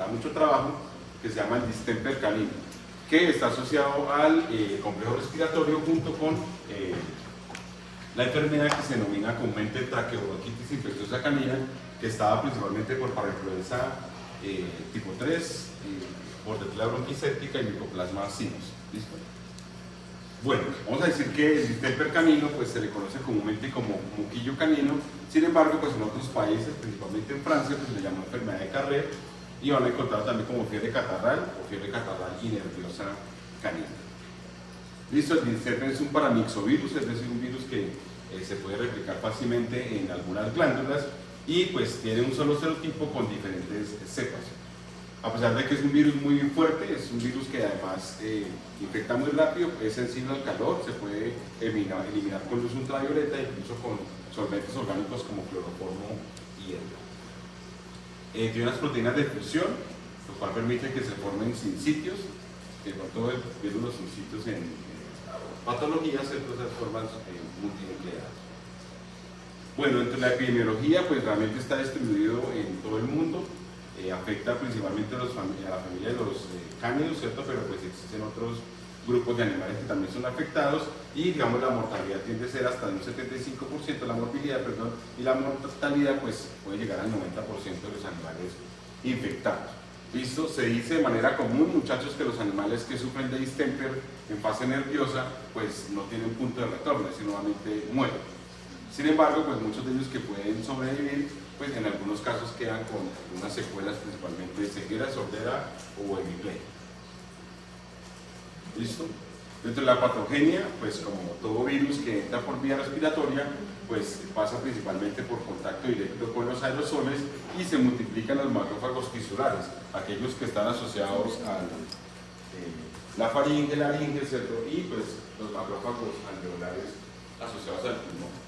da mucho trabajo, que se llama el distemper canino, que está asociado al complejo respiratorio junto con la enfermedad que se denomina comúnmente traqueobronquitis infecciosa canina, que estaba principalmente por parainfluenza tipo 3, por tetela bronquicéptica y micoplasma sinos. ¿Listo? Bueno, vamos a decir que el distemper canino pues, se le conoce comúnmente como moquillo canino. Sin embargo, pues, en otros países, principalmente en Francia, pues, se le llama enfermedad de Carré, y van a encontrar también como fiebre catarral o fiebre catarral y nerviosa canina. Listo, el distemper es un paramixovirus, es decir, un virus que se puede replicar fácilmente en algunas glándulas y pues tiene un solo serotipo con diferentes cepas. A pesar de que es un virus muy fuerte, es un virus que además infecta muy rápido, es sensible al calor, se puede eliminar con luz ultravioleta, incluso con solventes orgánicos como cloroformo y hierro. Tiene unas proteínas de fusión, lo cual permite que se formen sincitios, que con todo el virus los sincitios en patologías, entonces forman multinucleadas. Bueno, entre la epidemiología, pues realmente está distribuido en todo el mundo. Afecta principalmente a la familia de los cánidos, ¿cierto? Pero pues existen otros grupos de animales que también son afectados y digamos la mortalidad tiende a ser hasta un 75%, la morbilidad, perdón, y la mortalidad pues puede llegar al 90% de los animales infectados. ¿Listo? Se dice de manera común, muchachos, que los animales que sufren de distemper en fase nerviosa pues no tienen punto de retorno, sino nuevamente mueren. Sin embargo, pues muchos de ellos que pueden sobrevivir, pues en algunos casos quedan con algunas secuelas, principalmente ceguera, sordera o hemiplegia. ¿Listo? Dentro de la patogenia, pues como todo virus que entra por vía respiratoria, pues pasa principalmente por contacto directo con los aerosoles y se multiplican los macrófagos tisulares, aquellos que están asociados a la faringe, laringe, ¿cierto? Y pues los macrófagos alveolares asociados al pulmón.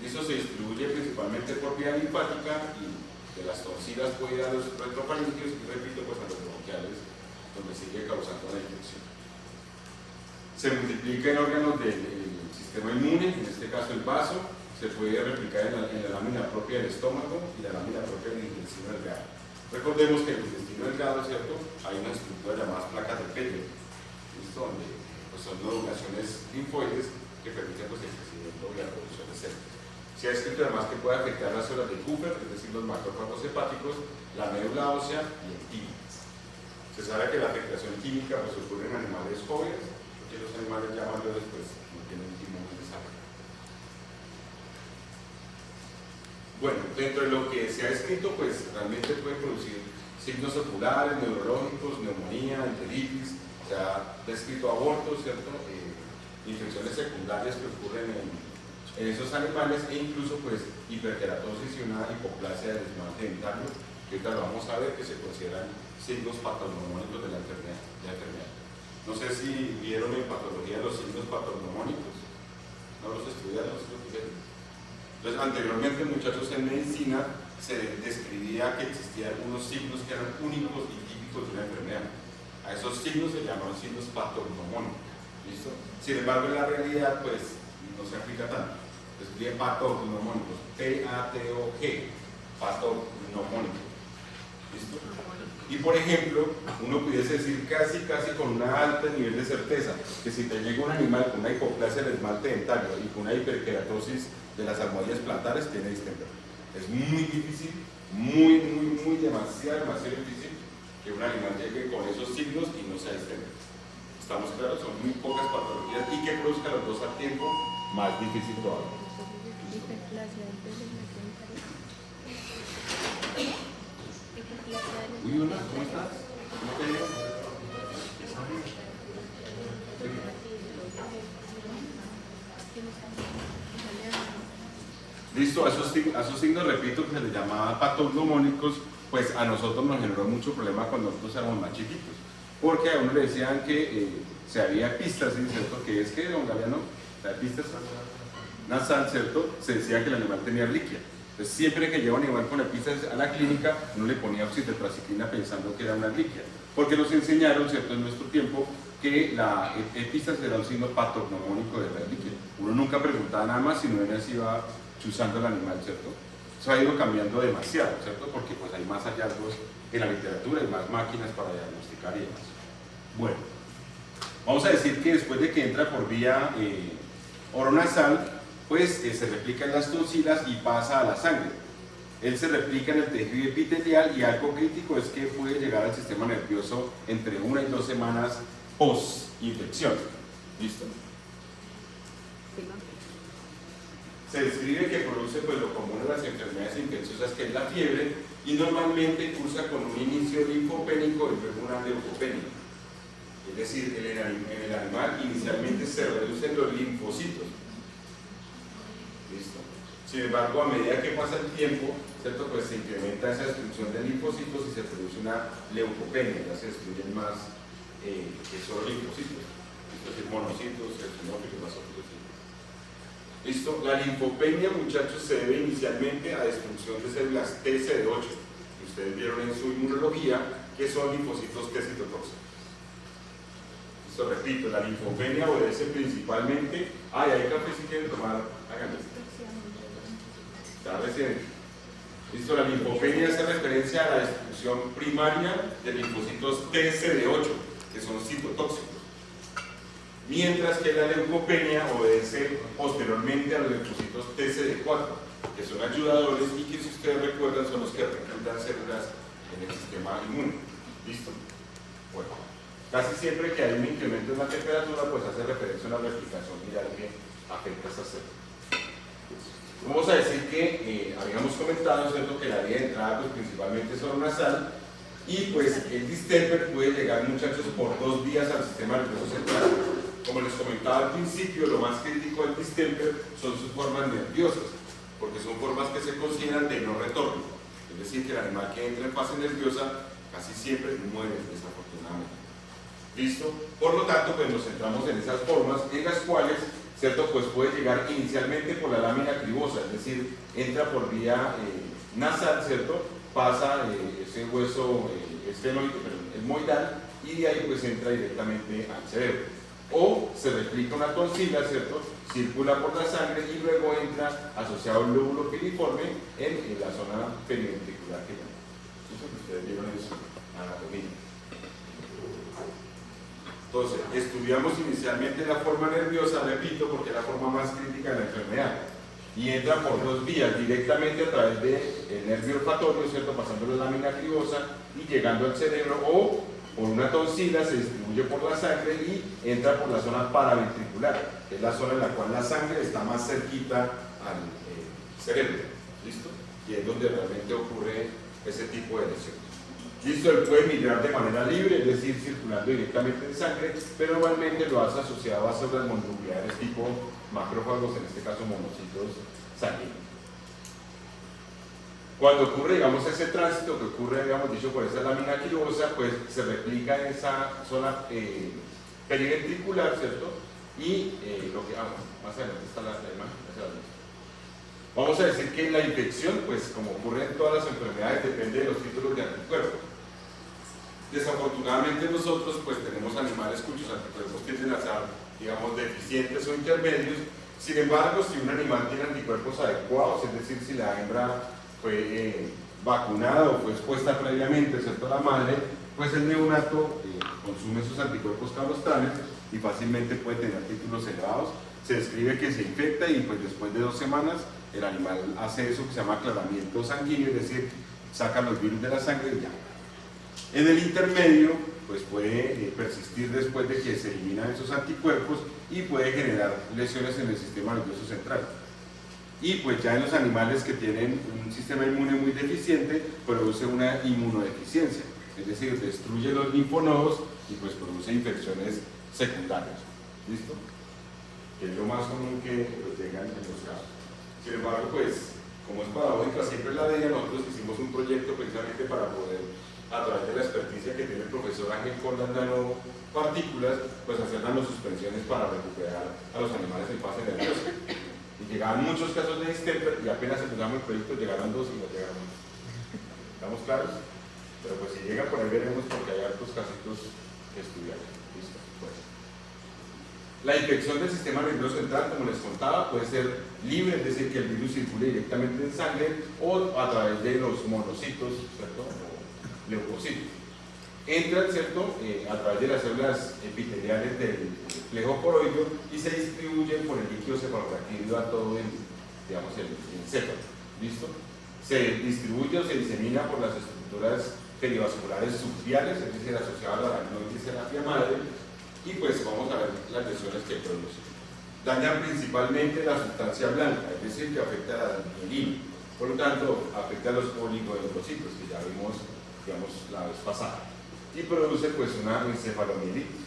Eso se distribuye principalmente por vía linfática y de las tonsilas puede ir a los retrofaringios y repito pues a los bronquiales donde sigue causando la infección. Se multiplica en órganos del sistema inmune, en este caso el vaso, se puede replicar en la lámina propia del estómago y la lámina propia del intestino delgado. Recordemos que en el intestino delgado, ¿cierto? Hay una estructura llamada placas de Peyerl, donde pues, son nodulaciones linfoides que permiten pues, el crecimiento y la producción de células. Se ha escrito además que puede afectar las células de Kupffer, es decir, los macrófagos hepáticos, la médula ósea y el timo. Se sabe que la afectación química pues, ocurre en animales jóvenes, porque los animales ya mayores pues, no tienen timo muy desarrollado. Bueno, dentro de lo que se ha escrito, pues realmente puede producir signos oculares, neurológicos, neumonía, enteritis, se ha descrito abortos, ¿cierto? Infecciones secundarias que ocurren en esos animales e incluso pues hiperkeratosis y una hipoplasia del esmalte dentario, que ahorita lo vamos a ver, que se consideran signos patognomónicos de la enfermedad. No sé si vieron en patología los signos patognomónicos, ¿no los estudiaron? Entonces anteriormente, muchachos, en medicina se describía que existían algunos signos que eran únicos y típicos de una enfermedad. A esos signos se llamaban signos patognomónicos. ¿Listo? Sin embargo, en la realidad pues no se aplica tanto. Escribe patognomónicos, P-A-T-O-G, patognomónicos. ¿Listo? Y por ejemplo, uno pudiese decir casi con un alto nivel de certeza que si te llega un animal con una hipoplasia del esmalte dentario y con una hiperkeratosis de las almohadillas plantares, tiene distemper. Es muy difícil, demasiado difícil que un animal llegue con esos signos y no sea distemper. Estamos claros, son muy pocas patologías y que produzcan los dos al tiempo, más difícil todavía. Uy, hola, ¿cómo estás? ¿Cómo te llamas? Listo, a esos signos, repito, que se les llamaba patognomónicos, pues a nosotros nos generó mucho problema cuando nosotros éramos más chiquitos, porque a uno le decían que se había epístasis, ¿cierto? Que es que, don Galeano, la epístasis nasal, ¿cierto? Se decía que el animal tenía riquia. Entonces, siempre que lleva un animal con epístasis a la clínica, uno le ponía oxitetraciclina pensando que era una riquia, porque nos enseñaron, ¿cierto?, en nuestro tiempo, que la epístasis era un signo patognomónico de la riquia. Uno nunca preguntaba nada más, sino él se iba chuzando el animal, ¿cierto? Eso ha ido cambiando demasiado, ¿cierto? Porque pues hay más hallazgos en la literatura, hay más máquinas para diagnosticar y demás. Bueno, vamos a decir que después de que entra por vía oronasal, pues se replica en las tonsilas y pasa a la sangre. Él se replica en el tejido epitelial y algo crítico es que puede llegar al sistema nervioso entre 1 y 2 semanas post-infección. ¿Listo? Se describe que produce pues, lo común en las enfermedades infecciosas, que es la fiebre, y normalmente cursa con un inicio linfopénico y luego una leucopenia. Es decir, en el animal inicialmente se reducen los linfocitos. ¿Listo? Sin embargo, a medida que pasa el tiempo, ¿cierto? Pues se incrementa esa destrucción de linfocitos y se produce una leucopenia, ya se destruyen más que solo linfocitos, es decir, monocitos, eosinófilos, basófilos. ¿Listo? La linfopenia, muchachos, se debe inicialmente a destrucción de células TCD8, que ustedes vieron en su inmunología, que son linfocitos T citotóxicos. Listo, repito, la linfopenia obedece principalmente. Ay, hay café si quieren tomar, háganlo. Está recién. Listo, la linfopenia hace referencia a la destrucción primaria de linfocitos TCD8, que son citotóxicos. Mientras que la leucopenia obedece posteriormente a los linfocitos TCD4, que son ayudadores y que, si ustedes recuerdan, son los que reclutan células en el sistema inmune. ¿Listo? Bueno, casi siempre que hay un incremento en la temperatura, pues hace referencia a una replicación viral que afecta a estas células. Vamos a decir que habíamos comentado, ¿cierto?, que la vía de entrada pues, principalmente es oronasal, y pues el distemper puede llegar, muchachos, por 2 vías al sistema nervioso central. Como les comentaba al principio, lo más crítico del distemper son sus formas nerviosas, porque son formas que se consideran de no retorno. Es decir, que el animal que entra en fase nerviosa casi siempre muere, desafortunadamente. ¿Listo? Por lo tanto, pues nos centramos en esas formas en las cuales, ¿cierto? Pues puede llegar inicialmente por la lámina cribosa, es decir, entra por vía nasal, ¿cierto? Pasa ese hueso esfenoide, etmoidal, y de ahí pues entra directamente al cerebro. O se replica una tonsila, ¿cierto? Circula por la sangre y luego entra asociado al lóbulo piriforme en la zona periventricular que llaman. Eso que ustedes vieron en su anatomía. Entonces, estudiamos inicialmente la forma nerviosa, repito, porque es la forma más crítica de la enfermedad. Y entra por 2 vías, directamente a través del nervio olfatorio, ¿cierto? Pasando la lámina cribosa y llegando al cerebro, o por una tonsila se distribuye por la sangre y entra por la zona paraventricular, que es la zona en la cual la sangre está más cerquita al cerebro. ¿Listo? Y es donde realmente ocurre ese tipo de lesiones. Listo, él puede migrar de manera libre, es decir, circulando directamente en sangre, pero normalmente lo hace asociado a células mononucleares tipo macrófagos, en este caso monocitos sanguíneos. Cuando ocurre, digamos, ese tránsito que ocurre, digamos, dicho por esa lámina quirosa, pues se replica en esa zona periventricular, ¿cierto? Y lo que, más adelante está la imagen, vamos a decir que la infección, pues como ocurre en todas las enfermedades, depende de los títulos de anticuerpos. Desafortunadamente nosotros pues tenemos animales cuyos anticuerpos tienden a ser, digamos, deficientes o intermedios. Sin embargo, si un animal tiene anticuerpos adecuados, es decir, si la hembra fue vacunada o fue expuesta previamente, ¿cierto?, a la madre, pues el neonato consume esos anticuerpos calostrales y fácilmente puede tener títulos elevados. Se describe que se infecta y pues después de 2 semanas el animal hace eso que se llama aclaramiento sanguíneo, es decir, saca los virus de la sangre y ya. En el intermedio, pues puede persistir después de que se eliminan esos anticuerpos y puede generar lesiones en el sistema nervioso central. Y pues ya en los animales que tienen un sistema inmune muy deficiente, produce una inmunodeficiencia, es decir, destruye los linfonodos y pues produce infecciones secundarias. ¿Listo? Que es lo más común que pues, llegan en los casos. Sin embargo, pues, como es paradójica siempre la de ella, nosotros hicimos un proyecto precisamente para poder, a través de la experticia que tiene el profesor Ángel con las nanopartículas, pues hacer nanosuspensiones para recuperar a los animales en fase nerviosa. Y llegaban muchos casos de distemper y apenas empezamos el proyecto llegaron 2 y no llegaron 1. ¿Estamos claros? Pero pues si llegan por ahí veremos porque hay hartos casitos que estudiar. Listo, pues. La infección del sistema nervioso central, como les contaba, puede ser libre, es decir, que el virus circule directamente en sangre o a través de los monocitos, ¿cierto? O leucocitos. Entran, ¿cierto?, a través de las células epiteliales del plejo coroideo y se distribuyen por el líquido cefalorraquídeo a todo el, digamos, el encéfalo. ¿Listo? Se distribuye o se disemina por las estructuras perivasculares subviales, es decir, asociadas a la aracnoides y a la vía madre, y pues vamos a ver las lesiones que producen. Dañan principalmente la sustancia blanca, es decir, que afecta a la mielina, por lo tanto, afecta a los oligodendrocitos, que ya vimos, digamos, la vez pasada, y produce pues una encefalomielitis.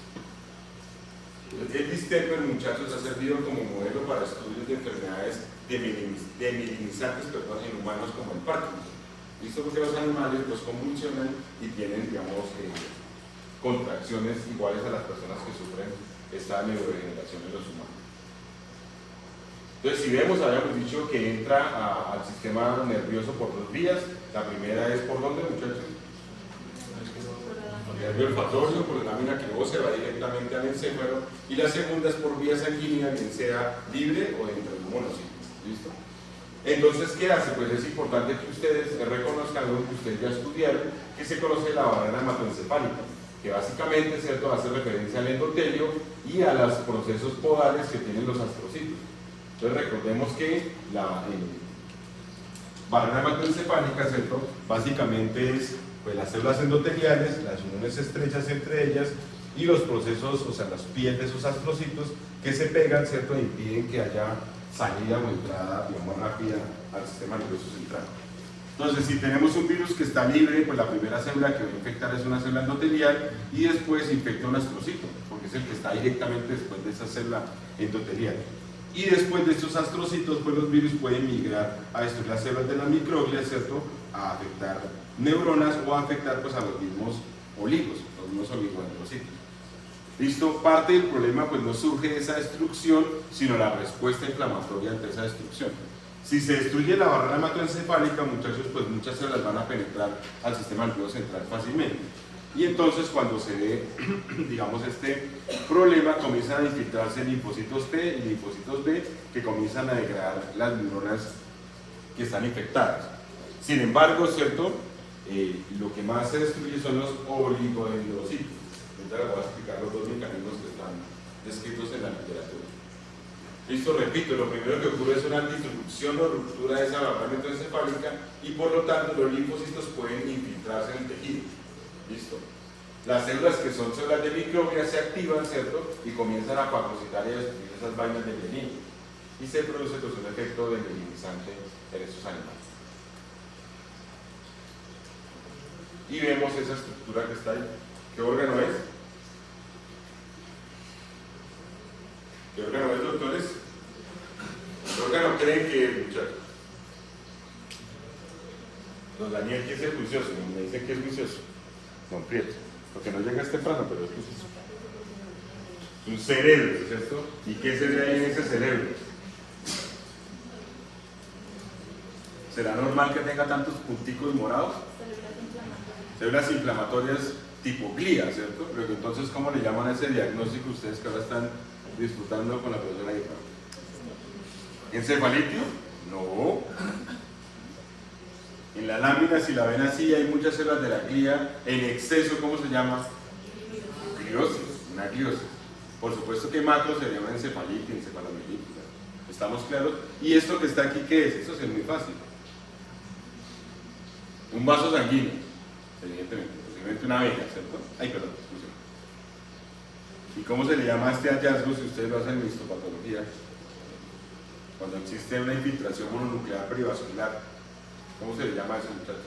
El distemper, muchachos, ha servido como modelo para estudios de enfermedades demielinizantes en humanos como el Parkinson. Visto porque los animales los convulsionan y tienen, digamos, contracciones iguales a las personas que sufren esta neurodegeneración en los humanos. Entonces, si vemos, habíamos dicho que entra al sistema nervioso por dos vías. La primera es por ¿dónde, muchachos? Por el nervio olfatorio, por la lámina cribosa, va directamente al encéfalo, y la segunda es por vía sanguínea, bien sea libre o dentro de un monocito. ¿Listo? Entonces, ¿qué hace? Pues es importante que ustedes reconozcan algo que ustedes ya estudiaron, que se conoce la barrera hematoencefálica, que básicamente, ¿cierto?, hace referencia al endotelio y a los procesos podales que tienen los astrocitos. Entonces, recordemos que la barrera hematoencefálica, ¿cierto?, básicamente es pues, las células endoteliales, las uniones estrechas entre ellas y los procesos, o sea, las pieles de esos astrocitos que se pegan, ¿cierto?, e impiden que haya salida o entrada, digamos, rápida al sistema nervioso central. Entonces, si tenemos un virus que está libre, pues la primera célula que va a infectar es una célula endotelial y después infecta un astrocito, porque es el que está directamente después de esa célula endotelial. Y después de estos astrocitos, pues los virus pueden migrar a destruir las células de la microglia, ¿cierto?, a afectar neuronas o a afectar pues a los mismos oligos, los mismos oligodendrocitos. ¿Listo? Parte del problema pues no surge de esa destrucción, sino la respuesta inflamatoria ante esa destrucción. Si se destruye la barrera hematoencefálica, muchachos, pues muchas células van a penetrar al sistema nervioso central fácilmente. Y entonces cuando se ve, digamos, este problema, comienzan a infiltrarse linfocitos T y linfocitos B que comienzan a degradar las neuronas que están infectadas. Sin embargo, ¿cierto? Lo que más se destruye son los oligodendrocitos. Ahora voy a explicar los dos mecanismos que están descritos en la literatura. Listo, repito, lo primero que ocurre es una disrupción o ruptura de esa barrera hematoencefálica y por lo tanto los linfocitos pueden infiltrarse en el tejido. Listo. Las células que son células de microglia se activan, ¿cierto? Y comienzan a fagocitar y a destruir esas vainas de mielina. Y se produce pues, un efecto de mielinizante en estos animales. Y vemos esa estructura que está ahí. ¿Qué órgano es? ¿Qué órgano es, doctores? ¿Qué órgano creen que es, muchachos? Don Daniel, ¿quién es el juicioso? Me dicen que es juicioso. Don Prieto, porque no llegas temprano, pero es juicioso. Un cerebro, ¿cierto? ¿Y qué se ve ahí en ese cerebro? ¿Será normal que tenga tantos punticos morados? Células inflamatorias tipo glía, ¿cierto? Pero entonces, ¿cómo le llaman a ese diagnóstico ustedes que ahora están disfrutando con la profesora Iván? ¿Encefalitio? No. En la lámina, si la ven así, hay muchas células de la glía en exceso. ¿Cómo se llama? Gliosis, una gliosis. Por supuesto que macro sería una encefalitis, encefalomielitis. ¿Estamos claros? ¿Y esto que está aquí qué es? Eso es muy fácil. Un vaso sanguíneo, evidentemente. Posiblemente una vena, ¿cierto? Ay, perdón, excuse. ¿Y cómo se le llama a este hallazgo si ustedes lo hacen en histopatología? Cuando existe una infiltración mononuclear perivascular, ¿cómo se le llama a eso, muchachos?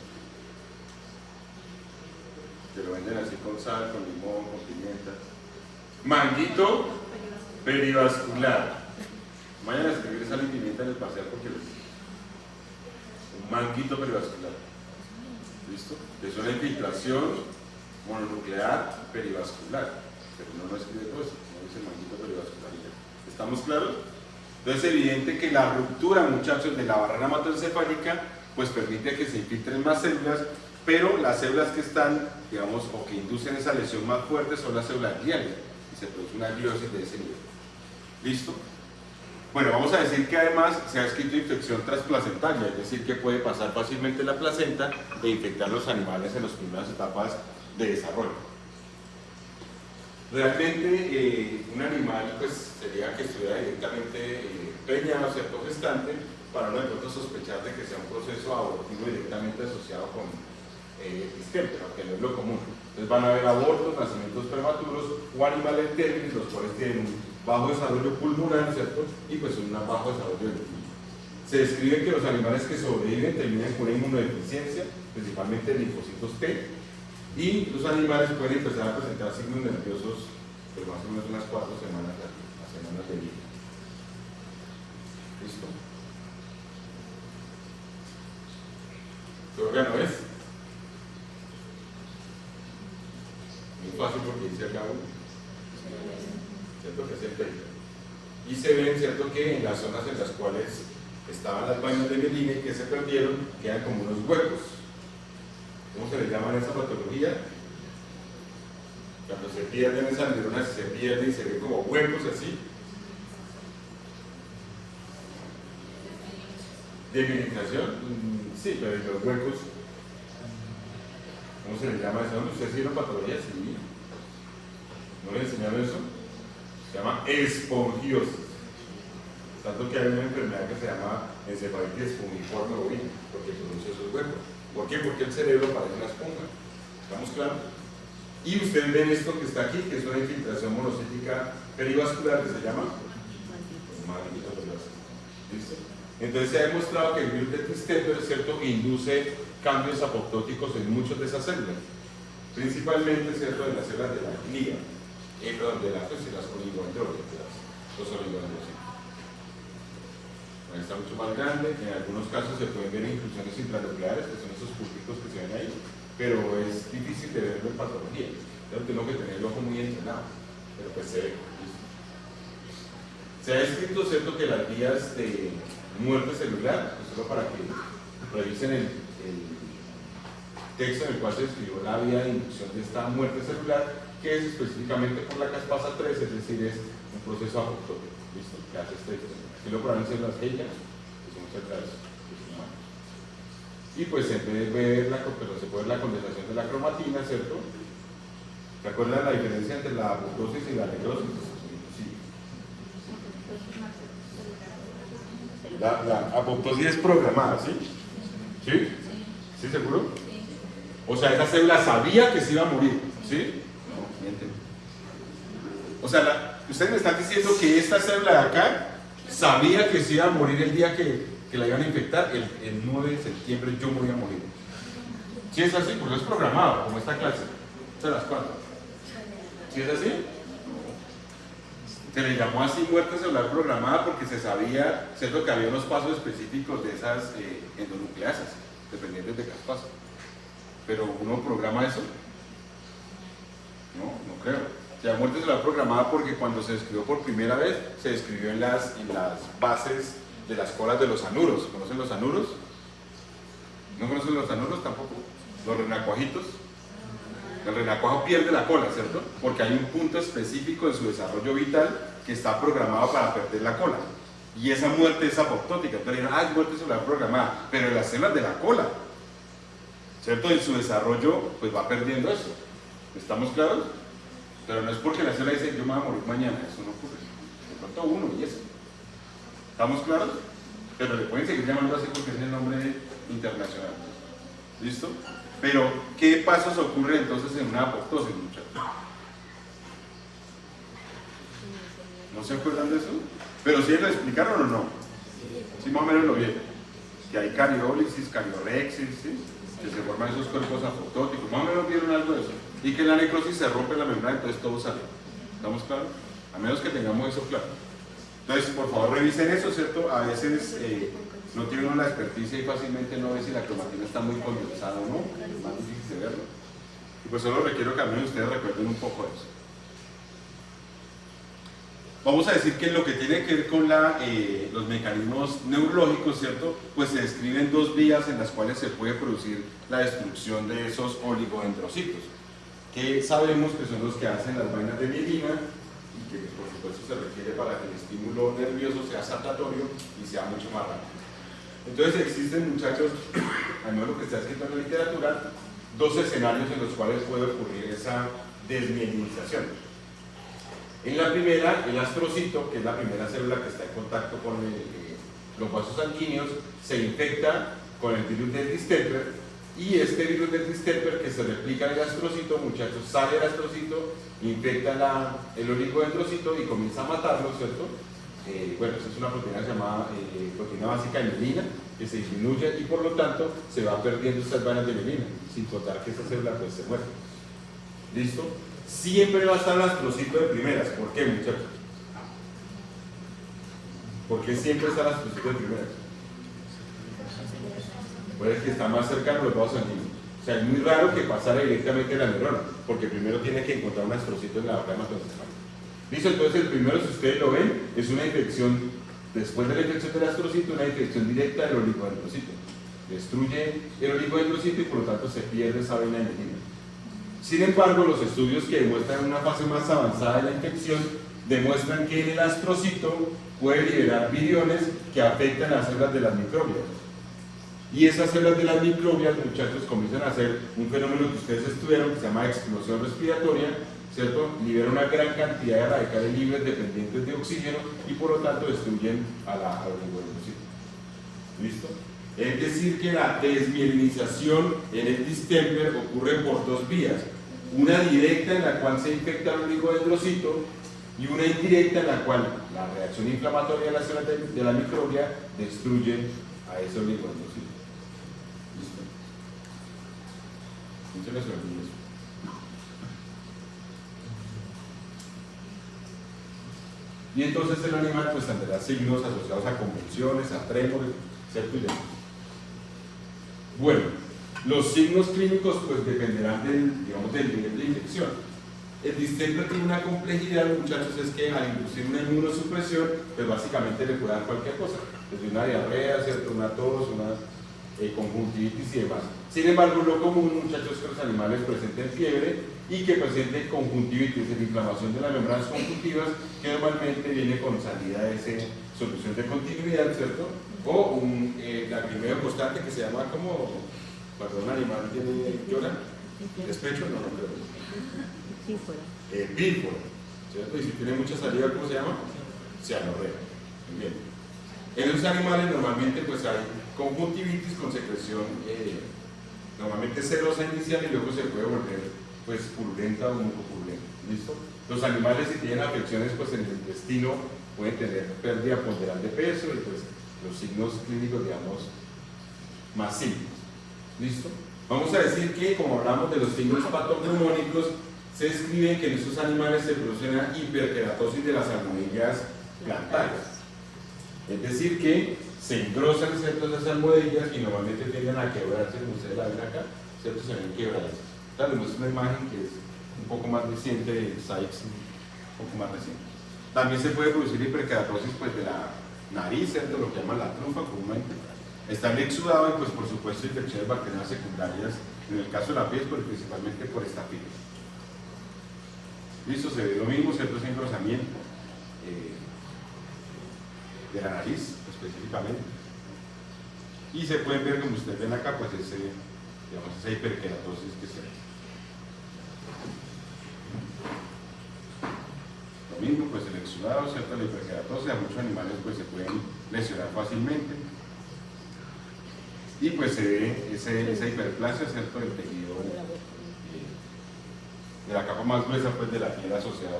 Que lo venden así con sal, con limón, con pimienta. Manguito perivascular. Vayan a escribir sal y pimienta en el parcial porque les... Un manguito perivascular. ¿Listo? Es una infiltración mononuclear perivascular. Pero no escribe todo eso, no dice manguito perivascular. ¿Estamos claros? Entonces es evidente que la ruptura, muchachos, de la barrera hematoencefálica pues permite que se infiltren más células, pero las células que están, digamos, o que inducen esa lesión más fuerte son las células gliales y se produce una gliosis de ese nivel. ¿Listo? Bueno, vamos a decir que además se ha escrito infección transplacentaria, es decir, que puede pasar fácilmente la placenta e infectar a los animales en las primeras etapas de desarrollo. Realmente un animal pues sería que estuviera directamente preñado, ¿cierto? Gestante, para no de pronto sospechar de que sea un proceso abortivo directamente asociado con distemper, que no es lo común. Entonces van a haber abortos, nacimientos prematuros o animales estériles, los cuales tienen un bajo desarrollo pulmonar, ¿cierto? Y pues un bajo desarrollo del pulmón. Se describe que los animales que sobreviven terminan con una inmunodeficiencia, principalmente linfocitos T, y los animales pueden empezar a presentar signos nerviosos pues más o menos unas 4 semanas de vida. ¿Listo? ¿Qué órgano es? Muy fácil porque dice acá uno, ¿cierto? Que es el pecho. Y se ven, ¿cierto? Que en las zonas en las cuales estaban las vainas de mielina y que se perdieron, quedan como unos huecos. ¿Cómo se le llama esa patología? Cuando se pierden esas neuronas, se pierden y se ven como huecos así. ¿Demilitación? Sí, pero en los huecos, ¿cómo se le llama eso? ¿Ustedes hicieron patología? Sí. ¿No les enseñaron eso? Se llama espongiosis. Tanto que hay una enfermedad que se llama encefalitis espongiforme bovina, porque produce esos huecos. ¿Por qué? Porque el cerebro parece una esponja. ¿Estamos claros? Y ustedes ven esto que está aquí, que es una infiltración monocítica perivascular, que se llama ¿listo? Entonces se ha demostrado que el virus de distemper, es cierto, induce cambios apoptóticos en muchas de esas células, principalmente, cierto, en las células de la glía, de las oligodendroides, los oligodendrocitos. Está mucho más grande, en algunos casos se pueden ver inclusiones intranucleares, que son esos puntitos que se ven ahí, pero es difícil de verlo en patología. Entonces tengo que tener el ojo muy entrenado, pero pues se ve. Se ha escrito, cierto, que las vías de muerte celular, pues solo para que revisen el texto en el cual se escribió la vía de inducción de esta muerte celular, que es específicamente por la caspasa 3, es decir, es un proceso apoptótico, ¿listo? Que hace este y lo probaron en las Heigas, que son cerca de los humanos. Y pues se puede ver la condensación de la cromatina, ¿cierto? ¿Se acuerdan la diferencia entre la apoptosis y la necrosis? Sí. La apoptosis es programada, ¿sí? ¿Sí? ¿Sí seguro? O sea, esa célula sabía que se iba a morir, ¿sí? No, mienten. O sea, ustedes me están diciendo que esta célula de acá sabía que se iba a morir el día que la iban a infectar, el 9 de septiembre yo me voy a morir. ¿Sí es así? Porque es programado, como esta clase. ¿De las 4? ¿Sí es así? Se le llamó así muerte celular programada porque se sabía, ¿cierto?, que había unos pasos específicos de esas endonucleasas, dependientes de caspasa. Pero ¿uno programa eso? No creo. La muerte celular programada porque cuando se describió por primera vez, se describió en las bases de las colas de los anuros. ¿Conocen los anuros? ¿No conocen los anuros tampoco? Los renacuajitos. El renacuajo pierde la cola, ¿cierto? Porque hay un punto específico en su desarrollo vital que está programado para perder la cola. Y esa muerte es apoptótica. Entonces dirán, es muerte celular programada, pero en las células de la cola, ¿cierto? En su desarrollo, pues va perdiendo eso. ¿Estamos claros? Pero no es porque la célula dice, yo me voy a morir mañana, eso no ocurre. De pronto uno y eso. ¿Estamos claros? Pero le pueden seguir llamando así porque es el nombre internacional. ¿Listo? Pero, ¿qué pasos ocurren entonces en una apoptosis, muchachos? ¿No se acuerdan de eso? Pero ¿sí lo explicaron o no? Sí, más o menos lo vieron. Que hay cariólisis, cariorexis, ¿sí? Que se forman esos cuerpos apoptóticos. Más o menos vieron algo de eso. Y que en la necrosis se rompe la membrana, entonces todo sale. ¿Estamos claros? A menos que tengamos eso claro. Entonces, por favor, revisen eso, ¿cierto? A veces no tiene uno la experticia y fácilmente no ve si la cromatina está muy condensada o no. Es más difícil de verlo. Y pues solo requiero que al menos ustedes recuerden un poco de eso. Vamos a decir que en lo que tiene que ver con los mecanismos neurológicos, ¿cierto? Pues se describen dos vías en las cuales se puede producir la destrucción de esos oligodendrocitos, que sabemos que son los que hacen las vainas de mielina y que por supuesto se requiere para que el estímulo nervioso sea saltatorio y sea mucho más rápido. Entonces existen, muchachos, al menos lo que está escrito en la literatura, dos escenarios en los cuales puede ocurrir esa desmielinización. En la primera, el astrocito, que es la primera célula que está en contacto con los vasos sanguíneos, se infecta con el virus del distemper, y este virus del distemper que se replica en el astrocito, muchachos, sale del astrocito, infecta el oligodendrocito y comienza a matarlo, ¿cierto? Bueno, esa es una proteína llamada proteína básica de mielina, que se disminuye y por lo tanto se va perdiendo estas vainas de mielina, sin contar que esa célula pues se muere. ¿Listo? Siempre va a estar el astrocito de primeras. ¿Por qué, muchachos? ¿Por qué siempre está el astrocito de primeras? Pues es que está más cercano a los vasos sanguíneos. O sea, es muy raro que pasara directamente a la neurona, porque primero tiene que encontrar un astrocito en la rama hematoencefálica. ¿Listo? Entonces el primero, si ustedes lo ven, es una infección, después de la infección del astrocito, una infección directa del oligodendrocito. Destruye el oligodendrocito y por lo tanto se pierde esa vaina de mielina. Sin embargo, los estudios que demuestran una fase más avanzada de la infección demuestran que en el astrocito puede liberar viriones que afectan a las células de las microbias. Y esas células de las microbias, muchachos, comienzan a hacer un fenómeno que ustedes estudiaron que se llama explosión respiratoria, ¿cierto? Libera una gran cantidad de radicales libres dependientes de oxígeno y por lo tanto destruyen al oligodendrocito. ¿Listo? Es decir, que la desmielinización en el distemper ocurre por dos vías. Una directa en la cual se infecta el oligodendrocito y una indirecta en la cual la reacción inflamatoria de las células de la microbia destruye a ese oligodendrocito. ¿Listo? No se les olvide eso. Y entonces el animal pues tendrá signos asociados a convulsiones, a trémores, ¿cierto? Bueno, los signos clínicos pues dependerán del nivel de infección. El distemper tiene una complejidad, muchachos, es que al inducir una inmunosupresión, pues básicamente le puede dar cualquier cosa, desde una diarrea, ¿cierto? Una tos, una conjuntivitis y demás. Sin embargo, lo común, muchachos, es que los animales presenten fiebre y que presenten conjuntivitis, es inflamación de las membranas conjuntivas, que normalmente viene con salida de esa solución de continuidad, ¿cierto? O un lacrimeo constante que se llama como cuando un animal llora, despecho, no creo. Pífora, ¿cierto? Y si tiene mucha salida, ¿cómo se llama? Cianorrea. Bien. En esos animales normalmente pues hay conjuntivitis con secreción normalmente serosa inicial y luego se puede volver pues purulenta o mucopurulenta. ¿Listo? Los animales si tienen afecciones pues en el intestino pueden tener pérdida ponderal de peso y pues los signos clínicos digamos más simples. ¿Listo? Vamos a decir que como hablamos de los signos patognomónicos se describe que en estos animales se produce una hiperkeratosis de las almohadillas plantares. Es decir que se engrosan ciertas almohadillas y normalmente tienden a quebrarse, como ustedes la ven acá, ¿cierto? Se ven quebradas. Tal vez una imagen que es un poco más reciente de Sykes, un poco más reciente. También se puede producir hiperkeratosis pues, de la nariz, ¿cierto? Lo que llaman la trufa comúnmente. Está el exudado y pues por supuesto infecciones bacterianas secundarias, en el caso de la piel, pues principalmente por estafilos. Listo, se ve lo mismo, ¿cierto? Ese engrosamiento de la nariz específicamente. Y se pueden ver, como ustedes ven acá, pues esa hiperkeratosis que se ve. Lo mismo, pues el exudado, ¿cierto? La hiperkeratosis, a muchos animales pues se pueden lesionar fácilmente. Y pues se ve esa hiperplasia, ¿cierto? Del tejido de la capa más gruesa pues, de la piel asociada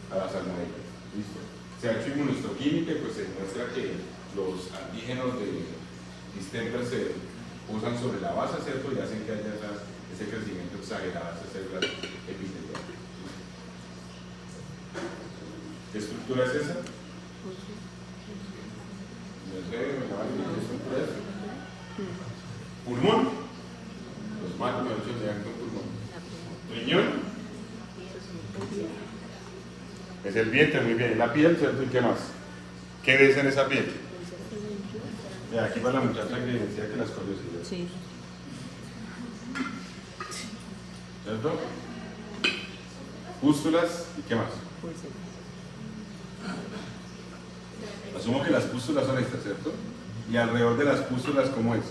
a las almohadillas. ¿Listo? Se ha hecho inmunohistoquímica y pues se demuestra que los antígenos de distemper se usan sobre la base, ¿cierto? Y hacen que haya ese crecimiento exagerado de esas células epiteliales. ¿Qué estructura es esa? No sé, ¿qué estructura es? Pulmón. Los matos me han dicho que con pulmón. Riñón. Es el vientre, muy bien. La piel, ¿cierto? ¿Y qué más? ¿Qué ves en esa piel? Mira, aquí va la muchacha que decía que las curiosidades. Sí. ¿Cierto? Pústulas y qué más. Asumo que las pústulas son estas, ¿cierto? Y alrededor de las pústulas, ¿cómo es?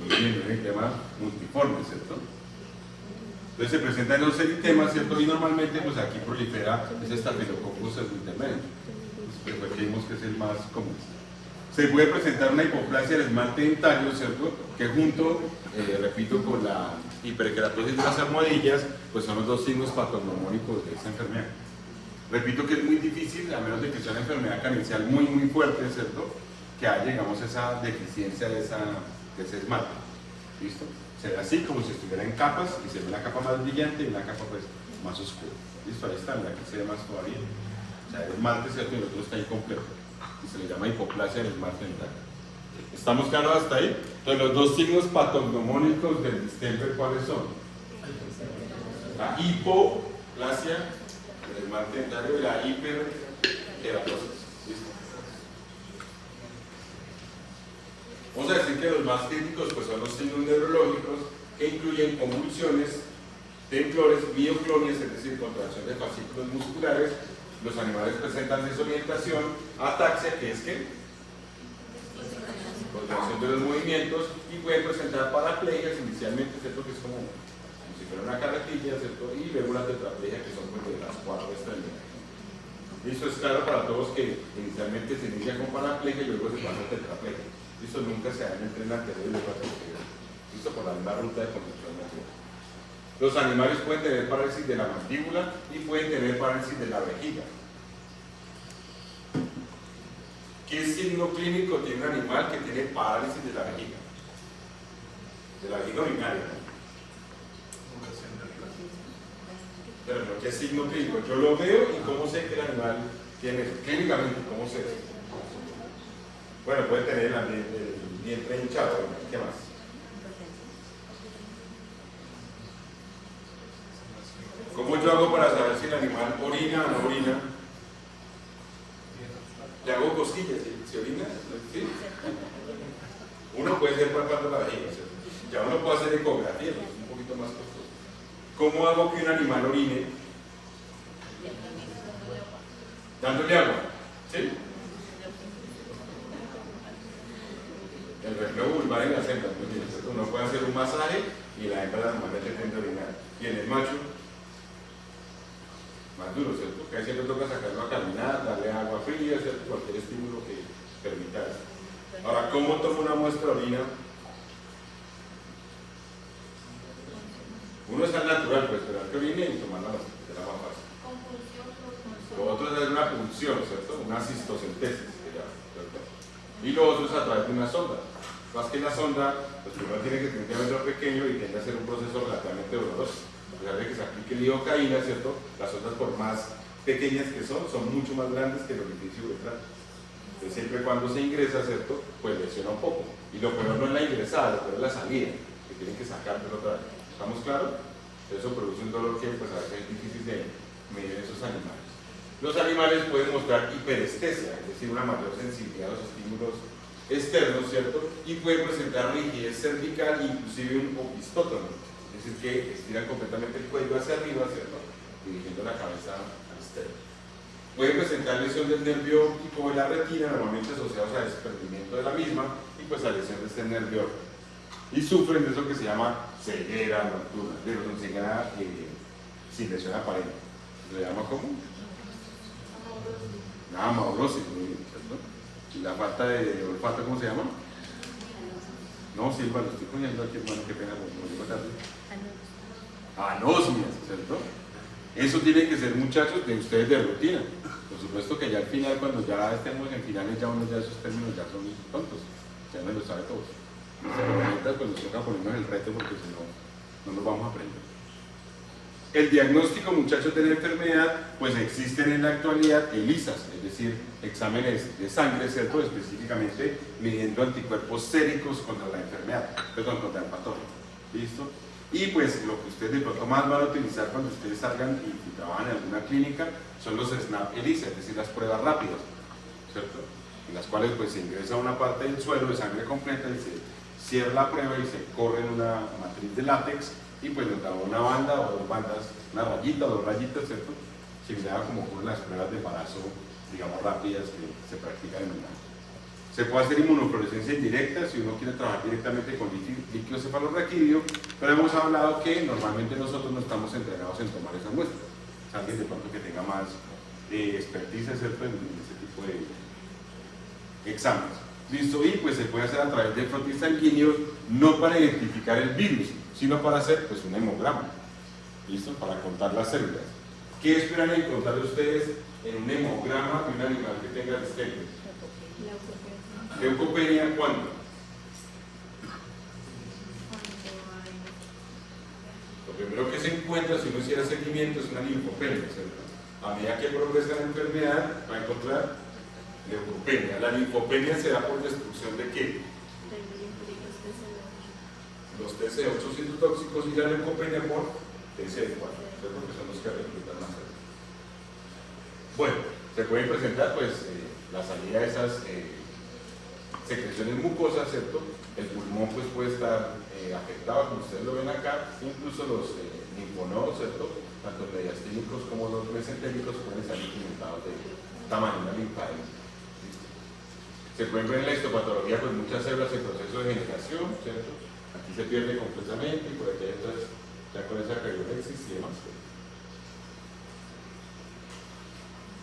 Muy bien, el tema multiforme, ¿cierto? Entonces se presentan los eritemas, ¿cierto? Y normalmente pues aquí prolifera ese Staphylococcus intermedio, pues vimos que es el más común. Se puede presentar una hipoplasia del esmalte dentario, ¿cierto? Que junto, repito, con la hiperkeratosis de las almohadillas, pues son los dos signos patognomónicos de esa enfermedad. Repito que es muy difícil, a menos de que sea una enfermedad carencial muy fuerte, ¿cierto? Que haya, digamos, esa deficiencia de ese esmalte. ¿Listo? Se ve así como si estuviera en capas y se ve la capa más brillante y una capa pues más oscura. ¿Listo? Ahí está, aquí se ve más todavía. O sea, el esmalte, ¿cierto? Y el otro está incompleto. Y se le llama hipoplasia del esmalte dental. ¿Estamos claros hasta ahí? Entonces, los dos signos patognomónicos del distemper, ¿cuáles son? La hipoplasia del esmalte dentario y la hiperkeratosis. ¿Listo? Vamos a decir que los más críticos pues, son los signos neurológicos que incluyen convulsiones, temblores, mioclonias, es decir, contracción de fascículos musculares. Los animales presentan desorientación, ataxia, que es que contracción de los movimientos, y pueden presentar paraplegias inicialmente, ¿cierto? Que es como si fuera una carretilla, ¿cierto? Y luego una tetraplegia, que son pues, de las cuatro extremidades. Listo, es claro para todos que inicialmente se inicia con paraplegia y luego se pasa a tetraplegia. Listo, nunca se da en el tren anterior y luego listo, por la misma ruta de conducción natural. Los animales pueden tener parálisis de la mandíbula y pueden tener parálisis de la vejiga. ¿Qué signo clínico tiene un animal que tiene parálisis de la vejiga? De la vejiga urinaria, ¿no? Pero no, ¿qué signo clínico? Yo lo veo y cómo sé que el animal tiene eso. Clínicamente, ¿cómo sé eso? Bueno, puede tener el vientre hinchado, ¿no? ¿Qué más? ¿Cómo yo hago para saber si el animal orina o no orina? Le hago cosquillas, ¿sí? ¿Se orina? ¿Sí? Uno puede ser palpando la vejiga, ¿cierto? Ya uno puede hacer ecografía, es un poquito más costoso. ¿Cómo hago que un animal orine? Dándole agua, ¿sí? El reflejo vulvar en las hembras, uno puede hacer un masaje y la hembra normalmente tiende a orinar. Y en el macho, más duro, ¿cierto? Que ahí siempre toca sacarlo a caminar, darle agua fría, ¿cierto? Cualquier estímulo que permita eso. Ahora, ¿cómo tomo una muestra de orina? Uno es al natural, pues, esperar que orine y tomarla de la más fácil. Lo otro es hacer una punción, ¿cierto? Una cistocentesis, ¿cierto? Y lo otro es a través de una sonda. Más que la sonda, pues primero tiene que tener un diámetro pequeño y tiende a ser un proceso relativamente doloroso. A pesar de que se aplique lidocaína, ¿cierto? Las ondas, por más pequeñas que son mucho más grandes que el orificio uretral. Entonces, siempre y cuando se ingresa, ¿cierto? Pues lesiona un poco. Y lo peor no es la ingresada, lo peor es la salida, que tienen que sacártelo otra vez. ¿Estamos claros? Eso produce un dolor que pues, a veces es difícil de medir en esos animales. Los animales pueden mostrar hiperestesia, es decir, una mayor sensibilidad a los estímulos externos, ¿cierto? Y pueden presentar rigidez cervical e inclusive un opistótono, es decir, que estiran completamente el cuello hacia arriba, ¿cierto? Dirigiendo la cabeza al externo. Pueden presentar lesión del nervio óptico de la retina, normalmente asociados a desprendimiento de la misma y pues a lesión de este nervio óptico. Y sufren de eso que se llama ceguera nocturna, pero son ceguera sin lesión aparente. ¿Se le llama cómo? Amaurosis, ¿cierto? ¿Y la falta de olfato cómo se llama? No, Silva, lo estoy poniendo aquí, hermano, qué pena, lo digo tarde. Anosmias, ¿cierto? Eso tiene que ser, muchachos, de ustedes de rutina. Por supuesto que ya al final, cuando ya estemos en finales, ya uno de esos términos ya son tontos, ya no lo sabe todos. Pues nos toca ponernos el reto porque si no, no nos vamos a aprender. El diagnóstico, muchachos, de la enfermedad, pues existen en la actualidad ELISAs, es decir, exámenes de sangre, ¿cierto? Específicamente midiendo anticuerpos séricos contra la enfermedad, perdón, contra el patógeno. ¿Listo? Y pues lo que ustedes de pronto más van a utilizar cuando ustedes salgan y trabajan en alguna clínica son los SNAP ELISA, es decir, las pruebas rápidas, ¿cierto? En las cuales pues se ingresa una parte del suelo de sangre completa y se cierra la prueba y se corre en una matriz de látex y pues nos da una banda o dos bandas, una rayita o dos rayitas, ¿cierto? similar a como ocurren las pruebas de embarazo, digamos, rápidas que se practican en humanos. Se puede hacer inmunofluorescencia indirecta si uno quiere trabajar directamente con líquido cefalorraquídeo, pero hemos hablado que normalmente nosotros no estamos entrenados en tomar esas muestras. Es alguien de pronto que tenga más expertise, ¿cierto?, en ese tipo de exámenes. ¿Listo? Y pues se puede hacer a través de frotis sanguíneos, no para identificar el virus, sino para hacer pues un hemograma. ¿Listo? Para contar las células. ¿Qué esperan encontrar ustedes en un hemograma de un animal que tenga distemper? ¿Leucopenia cuándo? Lo primero que se encuentra si uno hiciera seguimiento es una linfopenia, ¿cierto? A medida que progresa la enfermedad va a encontrar leucopenia. La linfopenia se da por destrucción de ¿qué? Los TC8 citotóxicos y la leucopenia por TC4, ¿cierto? Que son los que reclutan más células. Bueno, se pueden presentar pues la salida de esas secreciones mucosas, ¿cierto? El pulmón pues puede estar afectado, como ustedes lo ven acá, incluso los linfonodos, ¿cierto? Tanto los mediastínicos como los mesentéricos pueden estar incrementados de tamaño linfático. Se pueden ver en la histopatología pues muchas células en proceso de generación, ¿cierto? Aquí se pierde completamente y por aquí hay otras ya con esa cariolexis y demás.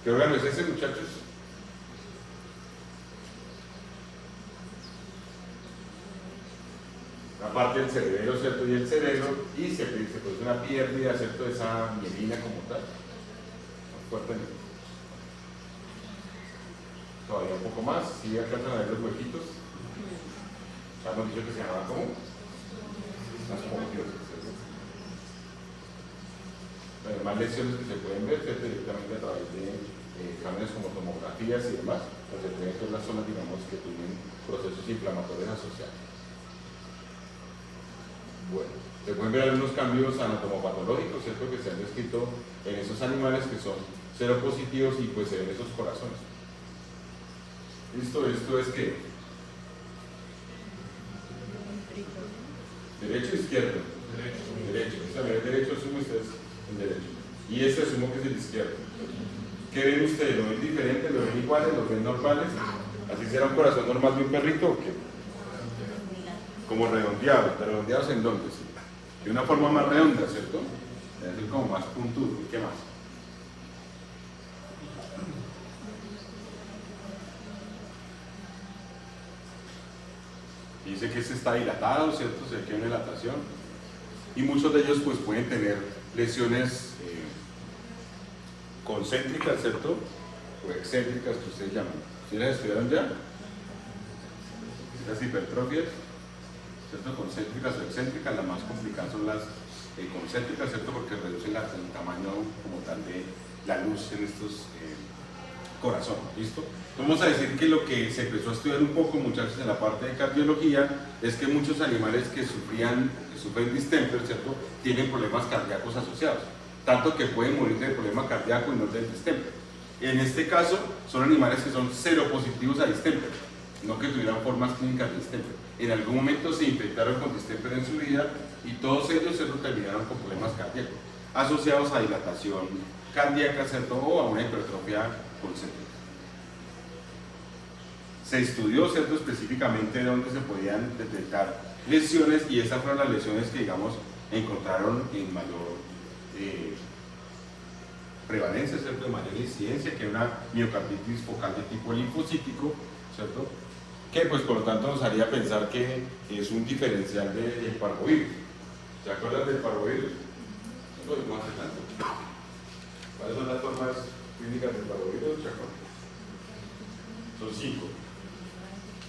¿Qué órgano es ese, muchachos? Aparte del cerebelo, ¿cierto? Y el cerebro, y se produce una pérdida, ¿cierto?, de esa mielina como tal. Fuertemente. Todavía un poco más, si alcanzan a ver los huequitos. Ya hemos dicho que se llamaban como las espongiosas, ¿cierto? Bueno, más lesiones que se pueden ver, ¿cierto?, directamente a través de exámenes como tomografías y demás, pues se pueden ver las zonas, digamos, que tienen procesos inflamatorios asociados. Bueno, se pueden ver algunos cambios anatomopatológicos, ¿cierto?, que se han descrito en esos animales que son seropositivos y pues se ven esos corazones. ¿Listo? ¿Esto es qué? ¿Derecho o izquierdo? Derecho. Esta vez derecho asume ustedes el derecho. Y este asumo que es el izquierdo. ¿Qué ven ustedes? ¿Lo ven diferente? ¿Lo ven iguales? ¿Lo ven normales? ¿Así será un corazón normal de un perrito o qué? Como redondeados. ¿Redondeados en dónde? Sí. De una forma más redonda, ¿cierto? Debe ser como más puntudo. ¿Y qué más? Dice que este está dilatado, ¿cierto? Se ve que hay una dilatación. Y muchos de ellos pues pueden tener lesiones concéntricas, ¿cierto? O excéntricas, que ustedes llaman. ¿Sí las estudiaron ya? Esas hipertrofias, ¿cierto? Concéntricas o excéntricas, las más complicadas son las concéntricas, ¿cierto? Porque reducen el tamaño como tal de la luz en estos corazones, ¿listo? Vamos a decir que lo que se empezó a estudiar un poco, muchachos, en la parte de cardiología, es que muchos animales que sufren distemper, ¿cierto?, tienen problemas cardíacos asociados, tanto que pueden morir del problema cardíaco y no del distemper. En este caso, son animales que son seropositivos a distemper, no que tuvieran formas clínicas de distemper. En algún momento se infectaron con distemper en su vida y todos ellos se terminaron con problemas cardíacos, asociados a dilatación cardíaca, ¿cierto?, o a una hipertrofia concéntrica. Se estudió, ¿cierto?, específicamente dónde se podían detectar lesiones y esas fueron las lesiones que, digamos, encontraron en mayor prevalencia, ¿cierto?, de mayor incidencia, que una miocarditis focal de tipo linfocítico, ¿cierto?, que pues por lo tanto nos haría pensar que es un diferencial del parvovirus. ¿Se acuerdan del parvovirus? No lo vimos hace tanto. ¿Cuáles son las formas clínicas del parvovirus, Chaco? Son 5.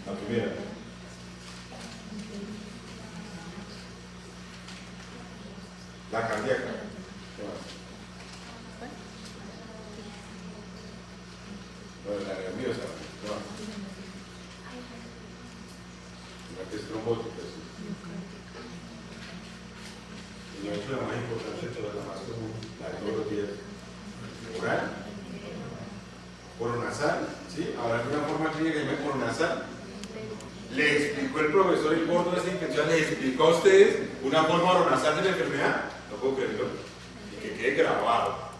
La primera. La cardíaca. ¿Qué más? Bueno, la nerviosa. ¿Qué más? La que es trombótica. Y de hecho la más importante de todas, la más común, la de todos los días. Oral. Coronasal, ¿sí? Ahora hay una forma clínica que se llama coronasal. Le explicó el profesor el gordo de esa infección, le explicó a ustedes una forma coronasal de la enfermedad. No puedo creerlo. Y que quede grabado.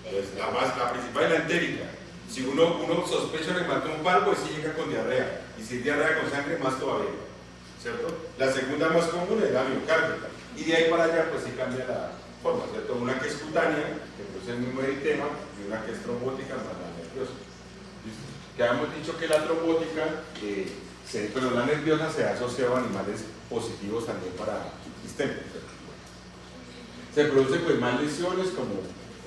Entonces, la principal es la entérica. Si uno sospecha que mató un palo, pues sí llega con diarrea. Y si es diarrea con sangre, más todavía. ¿Cierto? La segunda más común es la miocárdica. Y de ahí para allá, pues sí cambia la forma, ¿cierto? Una que es cutánea, que produce el mismo eritema, y una que es trombótica, más la nerviosa. ¿Listo? Que habíamos dicho que la trombótica, pero la nerviosa se ha asociado a animales positivos también para sistema. Se producen pues más lesiones como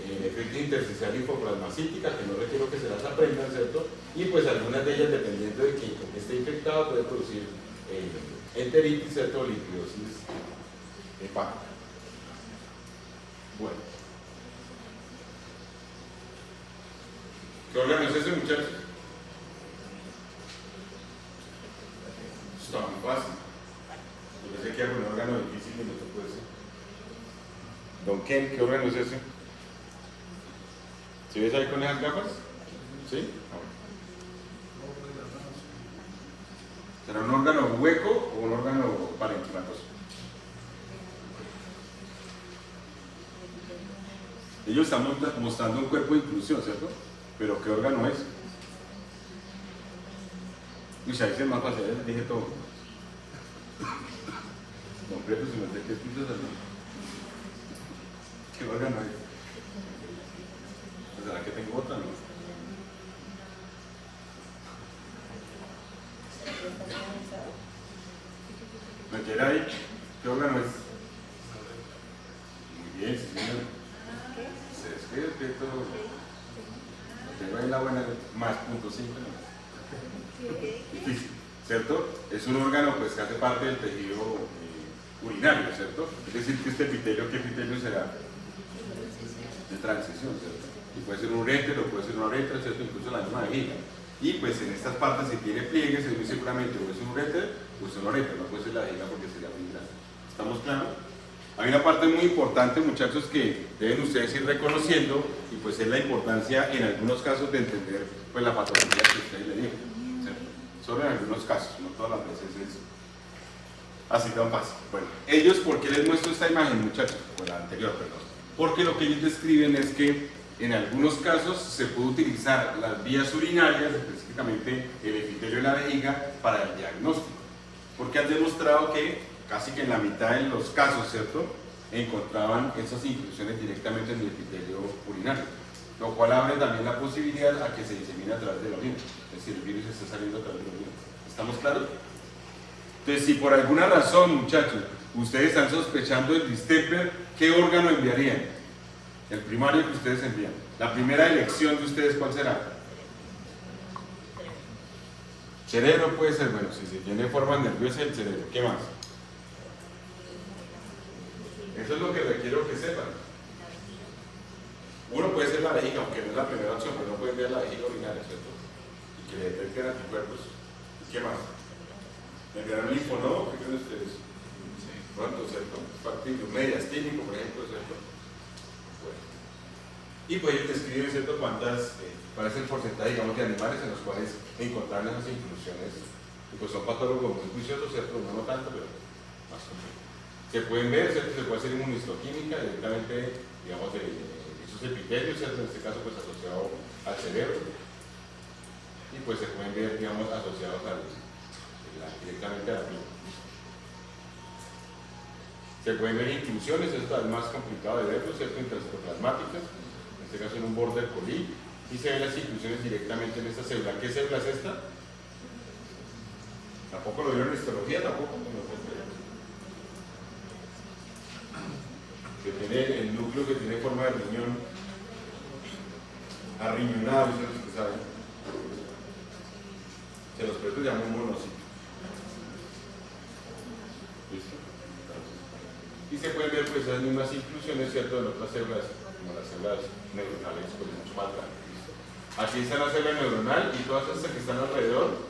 efecto intersticial linfoplasmacítica, que no requiero que se las aprendan, ¿cierto? Y pues algunas de ellas, dependiendo de quién esté infectado, puede producir enteritis, ¿cierto? Lipidosis hepática. Bueno. ¿Qué órgano es ese, muchachos? Está muy fácil. Yo pensé que era un órgano difícil y no se puede ser. Don Ken, ¿qué órgano es ese? ¿Sí ves ahí con esas gafas? ¿Sí? ¿Será un órgano hueco o un órgano parenquimatoso? Ellos están mostrando un cuerpo de inclusión, ¿cierto? Pero ¿qué órgano es? Y ahí se más fácil, les dije todo. Completo, si no sé qué escritos así. ¿Qué órgano es? ¿Será que tengo otra? No. ¿Me queda ahí? ¿Qué órgano es? Muy bien, sí, señor. Se escribe todo. Lo tengo ahí en la buena, más punto 5. Difícil, ¿cierto? Es un órgano pues que hace parte del tejido urinario, ¿cierto? Es decir, que este epitelio, ¿qué epitelio será? De transición, ¿cierto? Y puede ser un uréter o puede ser una uretra, ¿cierto? Incluso la misma vejiga. Y pues en estas partes, si tiene pliegues, es muy seguramente o es un uréter o es una uretra, no puede ser la vejiga porque sería muy grande. ¿Estamos claros? Hay una parte muy importante, muchachos, que deben ustedes ir reconociendo, y pues es la importancia en algunos casos de entender pues la patología que ustedes le digo, ¿cierto? Solo en algunos casos, no todas las veces es así tan fácil. Bueno, ellos, ¿por qué les muestro esta imagen, muchachos? O la anterior, perdón. Porque lo que ellos describen es que en algunos casos se puede utilizar las vías urinarias, específicamente el epitelio de la vejiga, para el diagnóstico. Porque han demostrado que casi que en la mitad de los casos, ¿cierto?, encontraban esas inclusiones directamente en el epitelio urinario, lo cual abre también la posibilidad a que se disemine a través de la orina, es decir, el virus está saliendo a través de la orina. ¿Estamos claros? Entonces, si por alguna razón, muchachos, ustedes están sospechando el distemper, ¿qué órgano enviarían? El primario que ustedes envían. La primera elección de ustedes, ¿cuál será? Cerebro puede ser, bueno, si se tiene forma nerviosa el cerebro. ¿Qué más? Eso es lo que requiero que sepan. Uno puede ser la vejiga, aunque no es la primera opción, pero no puede enviar la vejiga urinaria, ¿cierto? Y que le detecten anticuerpos. ¿Qué más? ¿Me enviaron linfonodo? ¿Qué creen ustedes? ¿Cuánto, cierto? Factible, mediastínico, por ejemplo, ¿cierto? Bueno. Y pues ellos describen, ¿cierto?, cuál es el porcentaje, digamos, de animales en los cuales encontraron esas inclusiones. Y pues son patólogos muy juiciosos, ¿cierto? No tanto, pero más o menos. Se pueden ver, ¿cierto? Se puede hacer inmunistoquímica directamente, digamos, de esos epitelios, ¿cierto? En este caso, pues asociado al cerebro. Y pues se pueden ver, digamos, asociados directamente a la piel. Se pueden ver inclusiones, esto es más complicado de verlo, ¿cierto? Intracitoplasmáticas, en este caso en un border collie, y se ven las inclusiones directamente en esta célula. ¿Qué célula es esta? Tampoco lo vieron en histología, tampoco. Que tiene el núcleo que tiene forma de riñón, arriñonado, eso es lo que saben. Se los pretos llaman monocitos. ¿Listo? Y se pueden ver pues esas mismas inclusiones, ¿cierto?, en otras células, como las células neuronales, pues mucho más grandes. ¿Listo? Aquí está la célula neuronal y todas estas que están alrededor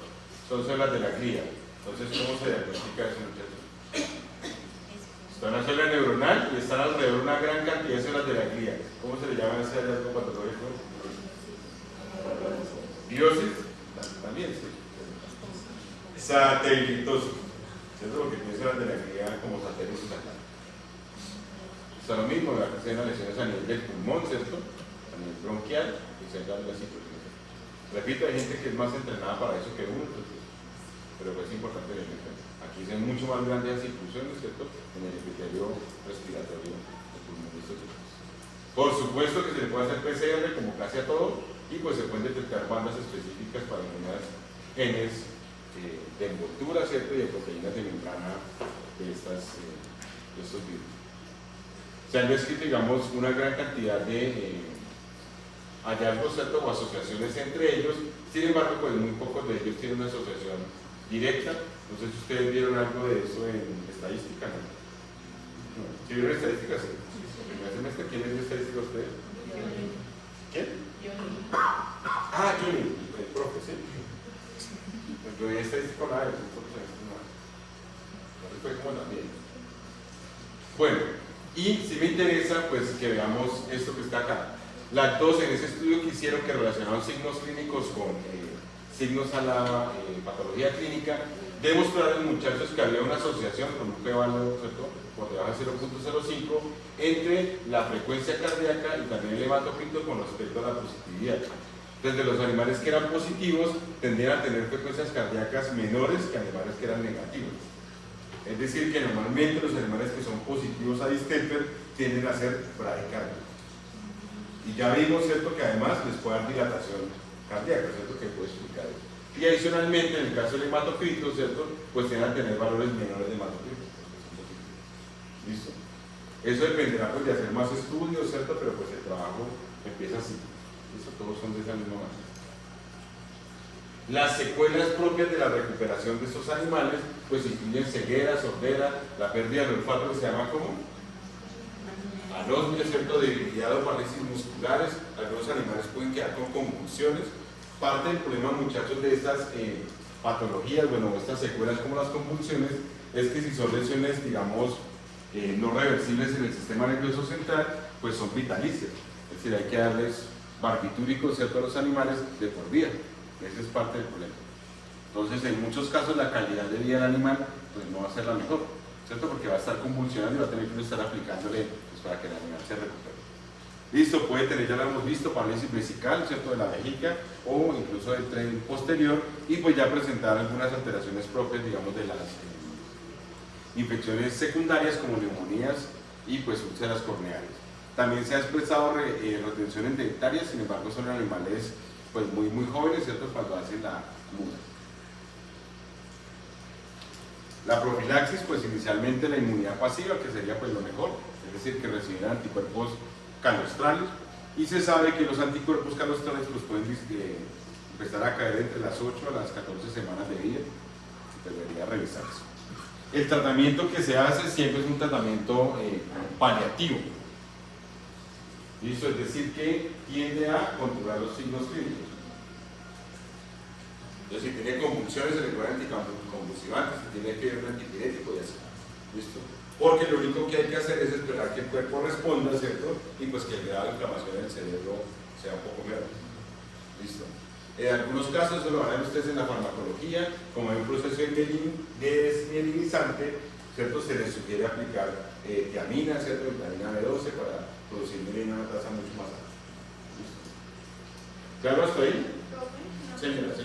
son células de la glía. Entonces, ¿cómo se diagnostica eso, muchachos? Está una célula neuronal y están alrededor una gran cantidad de células de la glía. ¿Cómo se le llama ese hallazgo patológico? Biosis, también, sí. Satelitosis, ¿cierto? Porque tiene células de la glía como satélites acá. Está lo mismo, se ven las lesiones a nivel del pulmón, ¿cierto? bronquial y se da la ciclotimia. Repito, hay gente que es más entrenada para eso que uno, entonces, pero es importante tener en cuenta. Aquí son mucho más grandes las inclusiones, ¿cierto? En el epitelio respiratorio del pulmón de estos tipos. Por supuesto que se le puede hacer PCR como casi a todo, y pues se pueden detectar bandas específicas para algunas genes de envoltura, ¿cierto? Y de proteínas de membrana de estos virus. Se han descrito, digamos, una gran cantidad de hallazgos, ¿cierto? O asociaciones entre ellos. Sin embargo, pues muy pocos de ellos tienen una asociación directa. No sé si ustedes vieron algo de eso en estadística, ¿no? ¿Sí vieron estadística? Sí. ¿Primer semestre? ¿Quién es de estadística ustedes? ¿Quién? Ah, Johnny, el profe, sí. Yo vi estadística nada de eso, no fue como también. Bueno, y si me interesa, pues que veamos esto que está acá. Las dos en ese estudio que hicieron que relacionaron signos clínicos con signos a la patología clínica, demostraron muchachos que había una asociación con un p-valor, ¿cierto?, por debajo de 0.05 entre la frecuencia cardíaca y también el hematocrito con respecto a la positividad. Entonces, los animales que eran positivos tendían a tener frecuencias cardíacas menores que animales que eran negativos. Es decir, que normalmente los animales que son positivos a distemper tienden a ser bradicárdiacos. Y ya vimos, ¿cierto?, que además les puede dar dilatación cardíaca, ¿cierto?, que puede explicar eso. Y adicionalmente, en el caso del hematocrito, ¿cierto?, pues tienden a tener valores menores de hematocrito. ¿Listo? Eso dependerá pues de hacer más estudios, ¿cierto?, pero pues el trabajo empieza así. ¿Listo? Todos son de esa misma manera. Las secuelas propias de la recuperación de estos animales pues incluyen ceguera, sordera, la pérdida del olfato, que se llama como anosmia, ¿cierto?, debilidad o parálisis musculares. Algunos animales pueden quedar con convulsiones. Parte del problema, muchachos, de estas patologías, bueno, estas secuelas como las convulsiones, es que si son lesiones, digamos, no reversibles en el sistema nervioso central, pues son vitalicias. Es decir, hay que darles barbitúricos, ¿cierto?, a los animales de por vida. Ese es parte del problema. Entonces, en muchos casos, la calidad de vida del animal pues, no va a ser la mejor, ¿cierto?, porque va a estar convulsionando y va a tener que estar aplicándole pues, para que el animal se recupere. Listo, puede tener, ya lo hemos visto, parálisis vesical, ¿cierto?, de la vejiga o incluso del tren posterior, y pues ya presentar algunas alteraciones propias, digamos, de las infecciones secundarias como neumonías y pues úlceras corneales. También se ha expresado retenciones dentarias, sin embargo son animales pues muy jóvenes, ¿cierto?, cuando hacen la muda. La profilaxis, pues inicialmente la inmunidad pasiva, que sería pues lo mejor, es decir, que recibieran anticuerpos calostrales, y se sabe que los anticuerpos calostrales pues pueden empezar a caer entre las 8 a las 14 semanas de vida, debería revisarse. El tratamiento que se hace siempre es un tratamiento paliativo. ¿Listo? Es decir, que tiende a controlar los signos clínicos. Entonces, si tiene convulsiones, se le puede anticonvulsivantes, si tiene fiebre, antipirético y así. ¿Listo? Porque lo único que hay que hacer es esperar que el cuerpo responda, ¿cierto? Y pues que el grado de inflamación del cerebro sea un poco menor. ¿Listo? En algunos casos, eso lo van a ver ustedes en la farmacología, como hay un proceso desmielinizante, ¿cierto? Se les sugiere aplicar tiamina, ¿cierto? Vitamina B12 para producir mielina a una tasa mucho más alta. ¿Listo? ¿Claro hasta ahí? Señora.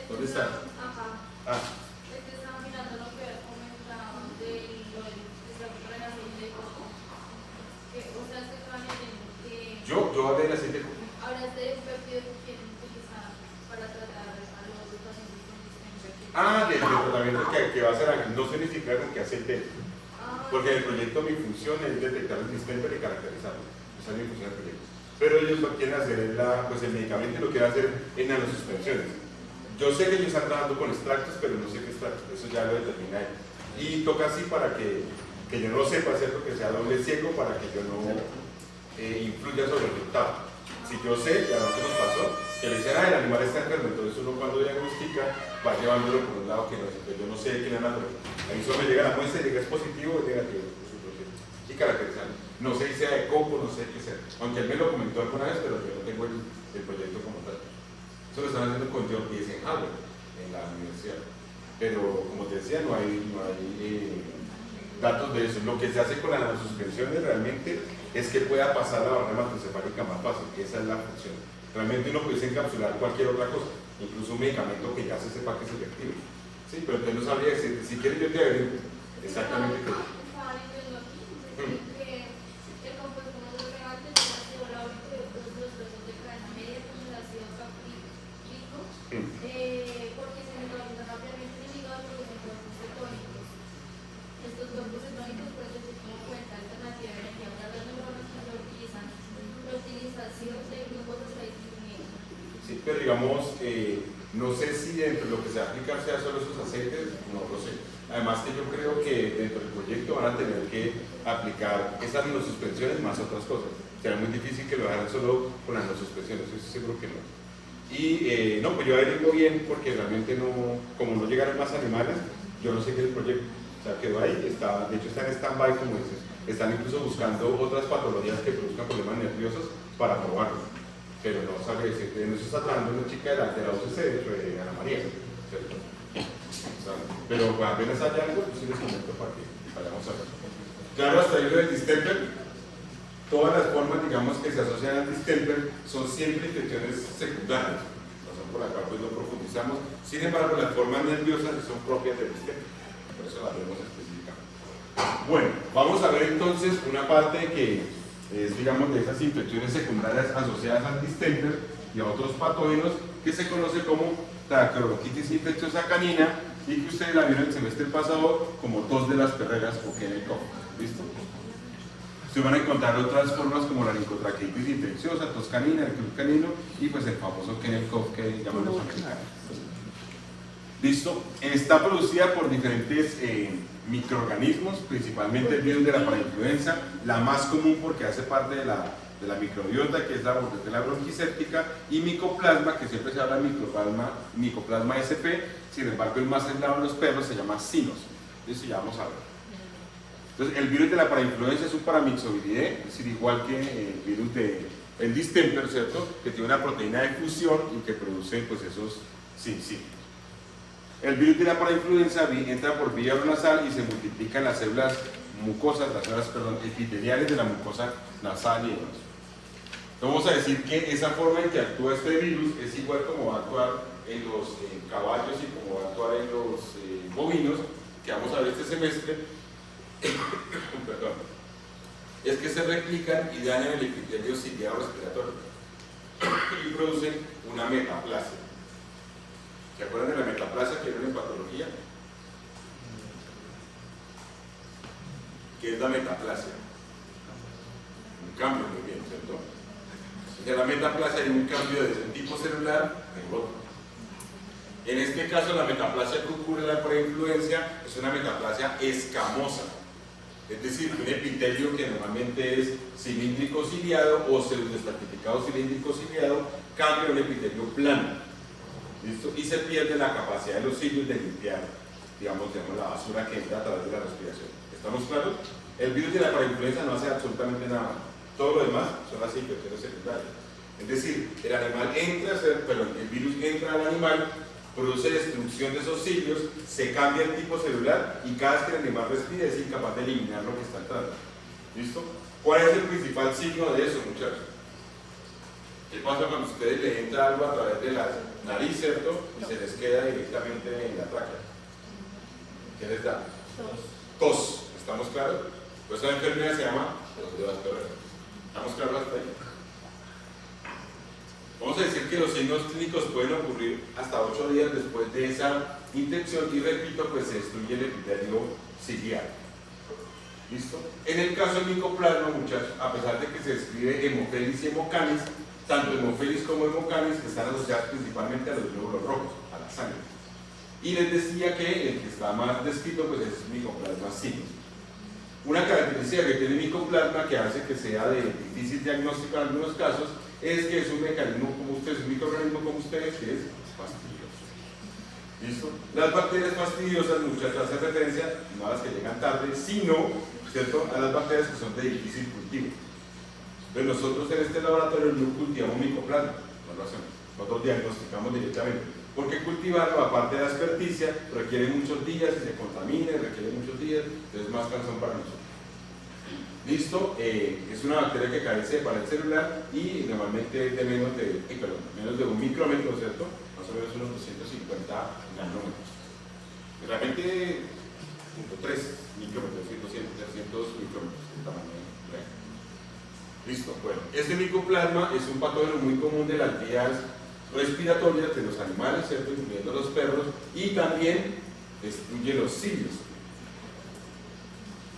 ¿Dónde está? Ajá. Ah. Es que estaba mirando lo que comentaba de lo del aceite de coco. O sea, es que estaba leyendo que... Yo hablé del aceite de coco. Hablaste de un péptido que quieren utilizar para tratar a los pacientes con distemper. Ah, del tratamiento que va a ser, no se significa que aceite. Porque en el proyecto mi función es detectar el distemper y caracterizarlo. Esa es mi función del proyecto. Pero ellos lo quieren hacer pues el medicamento lo quieren hacer en nanosuspensiones. Yo sé que ellos están trabajando con extractos, pero no sé qué extractos, eso ya lo determina él. Y toca así para que yo no sepa, ¿cierto?, que sea doble ciego para que yo no influya sobre el resultado. Si yo sé, ya no se nos pasó, que le dicen, el animal está enfermo, entonces uno cuando diagnostica va llevándolo por un lado que no, yo no sé qué le van a hacer. Ahí solo me llega la muestra y diga es positivo o es negativo. Y caracterizarlo. No sé si sea de coco, no sé qué sea. Aunque él me lo comentó alguna vez, pero yo no tengo el proyecto como tal. Eso lo están haciendo con John Eisenhower en la universidad. Pero como te decía, no hay datos de eso. Lo que se hace con las nanosuspensiones realmente es que pueda pasar la barrera hematoencefálica más fácil, esa es la función. Realmente uno puede encapsular cualquier otra cosa, incluso un medicamento que ya se sepa que es efectivo. Sí, pero entonces no sabría decir, si quieres yo te averiguo exactamente qué. Estaba leyendo aquí, dice que el compuesto más relevante es el ácido láurico y otros dos grasos de cadena media como el ácido caprílico, porque se metaboliza rápidamente en el hígado y producen cuerpos cetónicos. Estos cuerpos cetónicos pueden servir como fuente alternativa de energía para las neuronas que se utilizan la utilización de glucosa para disminuir. Sí, pero digamos, no sé si dentro de lo que se va a aplicar sea solo esos aceites, no lo sé. Además que yo creo que dentro del proyecto van a tener que aplicar esas nanosuspensiones más otras cosas. Será muy difícil que lo hagan solo con las nanosuspensiones, eso seguro que no. Y no, pues yo averiguo bien porque realmente no, como no llegaron más animales, yo no sé qué es el proyecto. O sea, quedó ahí, está, de hecho está en stand-by, como dices. Están incluso buscando otras patologías que produzcan problemas nerviosos para probarlo. Pero no sabe decirte, en eso está trabajando una chica de la UCC, de Ana María, ¿cierto? O sea, pero bueno, apenas haya algo, pues sí les comento para que vayamos a ver. Claro, hasta ahí lo del distemper. Todas las formas, digamos, que se asocian al distemper son siempre infecciones secundarias, razón por la cual pues lo profundizamos. Sin embargo, las formas nerviosas son propias del distemper, por eso las vemos específicamente. Bueno, vamos a ver entonces una parte que es, digamos, de esas infecciones secundarias asociadas al distemper y a otros patógenos que se conoce como traqueobronquitis infecciosa canina y que ustedes la vieron el semestre pasado como tos de las perreras o kennel cough. ¿Listo? Se van a encontrar otras formas como la lincotraqueitis infecciosa, tos canina, el club canino y pues el famoso kennel cough que llaman los americanos. ¿Listo? Está producida por diferentes microorganismos, principalmente el virus de la parainfluenza, la más común porque hace parte de la microbiota, que es la bordetela bronquicéptica, y micoplasma, que siempre se habla de micoplasma SP, sin embargo el más aislado en los perros se llama sinos. Eso ya vamos a ver. Entonces, el virus de la parainfluenza es un paramyxoviridae, es decir, igual que el virus del distemper, ¿cierto? Que tiene una proteína de fusión y que produce pues esos sí. El virus de la parainfluenza entra por vía nasal y se multiplica en las células mucosas, epiteliales de la mucosa nasal y demás. Vamos a decir que esa forma en que actúa este virus es igual como va a actuar en los caballos y como va a actuar en los bovinos, que vamos a ver este semestre. Perdón. Es que se replican y dañan el epitelio ciliado respiratorio y producen una metaplasia. ¿Se acuerdan de la metaplasia que vieron en patología? ¿Qué es la metaplasia? Un cambio, muy bien, ¿cierto? De la metaplasia hay un cambio desde un tipo celular en otro. En este caso, la metaplasia que ocurre en la parainfluencia es una metaplasia escamosa, es decir, un epitelio que normalmente es cilíndrico ciliado o pseudoestratificado cilíndrico ciliado cambia a un epitelio plano. ¿Listo? Y se pierde la capacidad de los cilios de limpiar, digamos, la basura que entra a través de la respiración. ¿Estamos claros? El virus de la parainfluenza no hace absolutamente nada. Todo lo demás son las infecciones secundarias. Es decir, el virus entra al animal, produce destrucción de esos cilios, se cambia el tipo celular y cada vez que el animal respira es incapaz de eliminar lo que está entrando. ¿Listo? ¿Cuál es el principal signo de eso, muchachos? ¿Qué pasa cuando a ustedes le entra algo a través de la nariz, ¿cierto? Y se les queda directamente en la tráquea? ¿Qué les da? Tos. ¿Estamos claros? Pues esa enfermedad se llama tos de las perreras. ¿Estamos claros hasta ahí? Vamos a decir que los signos clínicos pueden ocurrir hasta 8 días después de esa infección y repito, pues se destruye el epitelio ciliar. ¿Listo? En el caso del micoplasma, muchachos, a pesar de que se describe hemofelis y hemocanis, tanto hemofelis como hemocanis están asociados principalmente a los glóbulos rojos, a la sangre. Y les decía que el que está más descrito pues es micoplasma simple. Una característica que tiene el micoplasma que hace que sea de difícil diagnóstico en algunos casos es que es un mecanismo como ustedes, un microorganismo como ustedes que es fastidioso. ¿Listo? Las bacterias fastidiosas, muchachos, hacen referencia no a las que llegan tarde, sino, ¿cierto?, a las bacterias que son de difícil cultivo. Entonces nosotros en este laboratorio no cultivamos micoplasma, no lo hacemos, nosotros diagnosticamos directamente, porque cultivarlo, aparte de la experticia, requiere muchos días y se contamina, requiere muchos días, entonces es más cansón para nosotros. ¿Listo? Es una bacteria que carece de pared celular y normalmente es de menos de 1 micrómetro, ¿cierto? Más o menos unos 250 nanómetros. Realmente 0.3 micrómetros, 200, 300 micrómetros de tamaño real. Listo, bueno, este micoplasma es un patógeno muy común de las vías respiratorias de los animales, ¿cierto? Incluyendo los perros, y también destruye los cilios.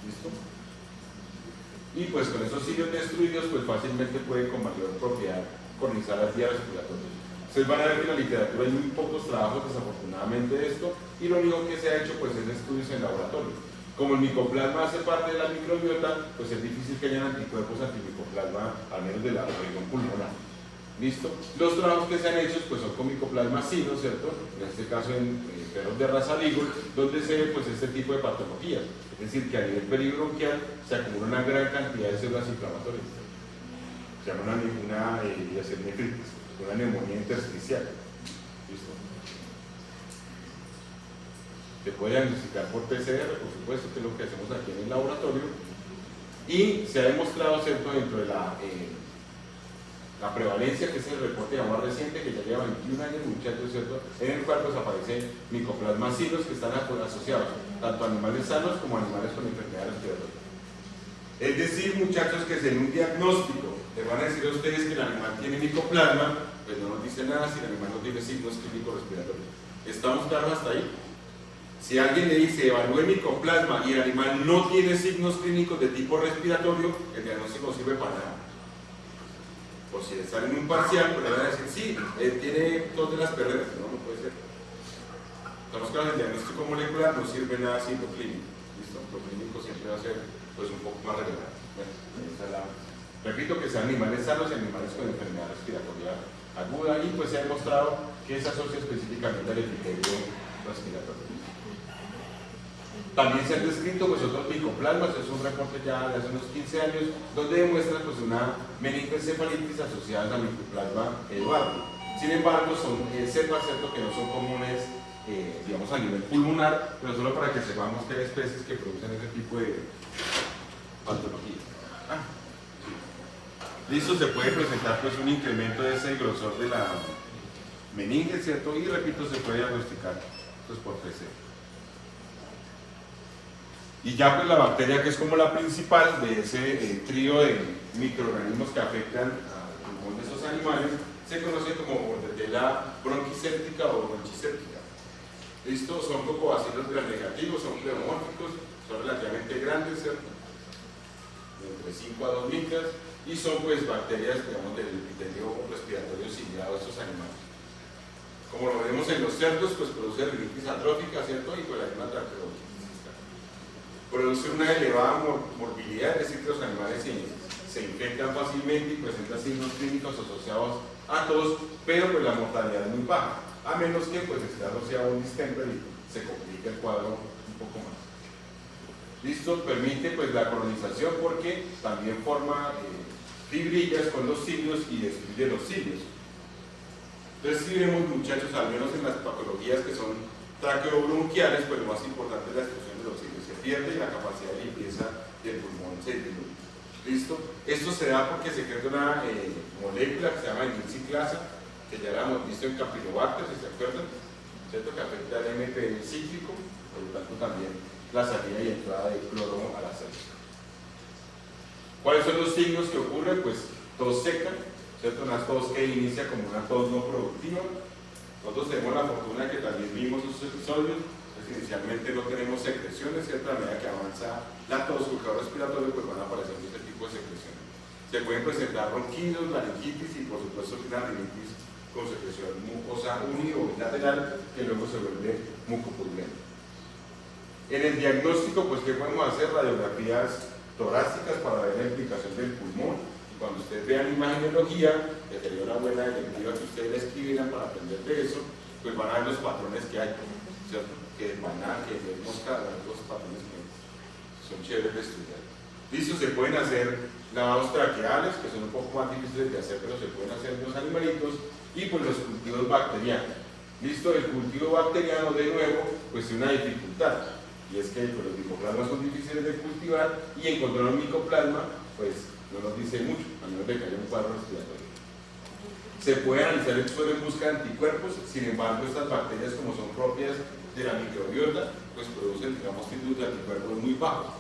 ¿Listo? Y pues con esos cilios destruidos, pues fácilmente puede con mayor propiedad colonizar las vías respiratorias. Ustedes van a ver que en la literatura hay muy pocos trabajos desafortunadamente de esto, y lo único que se ha hecho pues es estudios en laboratorio. Como el micoplasma hace parte de la microbiota, pues es difícil que hayan anticuerpos antimicoplasma, al menos de la región pulmonar. ¿Listo? Los trabajos que se han hecho pues son con micoplasma sino, ¿cierto? En este caso en perros de raza Beagle, donde se ve pues este tipo de patologías. Es decir, que a nivel peribronquial se acumula una gran cantidad de células inflamatorias. Se llama una nefritis, una neumonía intersticial. ¿Listo? Se puede diagnosticar por PCR, por supuesto, que es lo que hacemos aquí en el laboratorio. Y se ha demostrado, ¿cierto?, dentro de la prevalencia, que es el reporte más reciente, que ya lleva 21 años, muchachos, ¿cierto?, en el cual pues aparecen micoplasma silos que están asociados tanto a animales sanos como a animales con enfermedades respiratorias. Es decir, muchachos, que si en un diagnóstico le van a decir a ustedes que el animal tiene micoplasma, pues no nos dice nada si el animal no tiene signos clínicos respiratorios. ¿Estamos claros hasta ahí? Si alguien le dice evalúe micoplasma y el animal no tiene signos clínicos de tipo respiratorio, el diagnóstico no sirve para nada. O si están en un parcial, pues le van a decir sí, tiene tos de las perreras. No, no puede ser. Estamos claros, el diagnóstico molecular no sirve nada sin lo clínico. ¿Listo? Lo clínico siempre va a ser pues un poco más relevante. Bueno, repito que sean animales sanos y animales con enfermedad respiratoria aguda, y pues se ha demostrado que se asocia específicamente al epitelio respiratorio. También se han descrito pues otros micoplasmas, es un reporte ya de hace unos 15 años, donde demuestran pues una meningoencefalitis asociada al micoplasma Eduardo. Sin embargo, son cepas, ¿cierto?, que no son comunes, digamos, a nivel pulmonar, pero solo para que sepamos que hay especies que producen ese tipo de patología. Listo, se puede presentar pues un incremento de ese grosor de la meninge, ¿cierto? Y repito, se puede diagnosticar pues por PCR. Y ya pues la bacteria, que es como la principal de ese trío de microorganismos que afectan al pulmón de esos animales, se conoce como Bordetella bronquicéptica o bronchiséptica. ¿Listo? Son cocobacilos gram-negativos, son pleomórficos, son relativamente grandes, ¿cierto?, de entre 5 a 2 micras, y son pues bacterias, digamos, del epitelio respiratorio ciliado de estos animales. Como lo vemos en los cerdos, pues produce rinitis atrófica, ¿cierto?, y pues la misma traqueotomía. Produce una elevada morbilidad, es decir, que los animales se infectan fácilmente y presentan signos clínicos asociados a tos, pero pues la mortalidad es muy baja, a menos que pues esté asociado a un distemper y se complica el cuadro un poco más. Listo, permite pues la colonización porque también forma fibrillas con los cilios y destruye los cilios. Entonces, si vemos, muchachos, al menos en las patologías que son traqueobronquiales, pues lo más importante es la destrucción de los cilios. Se pierde la capacidad de limpieza del pulmón, se disminuye. ¿Listo? Esto se da porque se crea una molécula que se llama enciclasa, que ya la hemos visto en Campylobacter, si se acuerdan, ¿cierto?, que afecta al MP cíclico, por lo tanto también la salida y entrada de cloro a la célula. ¿Cuáles son los signos que ocurren? Pues tos seca, ¿cierto?, una tos que inicia como una tos no productiva. Nosotros tenemos la fortuna de que también vimos esos episodios. Inicialmente no tenemos secreciones, ¿cierto? A medida que avanza la tos o el cuadro respiratorio, pues van a aparecer este tipo de secreciones. Se pueden presentar ronquidos, laringitis y por supuesto una rinitis con secreción mucosa uni o bilateral, que luego se vuelve mucopurulenta. En el diagnóstico, pues ¿qué podemos hacer? Radiografías torácicas para ver la implicación del pulmón. Y cuando ustedes vean imagenología, que sería una buena directiva que ustedes la escribieran para aprender de eso, pues van a ver los patrones que hay, ¿cierto?, que es banal, que es mosca, los patrones que son chéveres de estudiar. Listo, se pueden hacer lavados traqueales, que son un poco más difíciles de hacer, pero se pueden hacer en los animalitos, y pues los cultivos bacterianos. Listo, el cultivo bacteriano, de nuevo, pues tiene una dificultad. y es que pues, los micoplasmas son difíciles de cultivar y encontrar un micoplasma pues no nos dice mucho, a menos de que haya un cuadro respiratorio. Se puede analizar el suelo en busca de anticuerpos, sin embargo estas bacterias, como son propias de la microbiota, pues producen, digamos, títulos de anticuerpos muy bajos,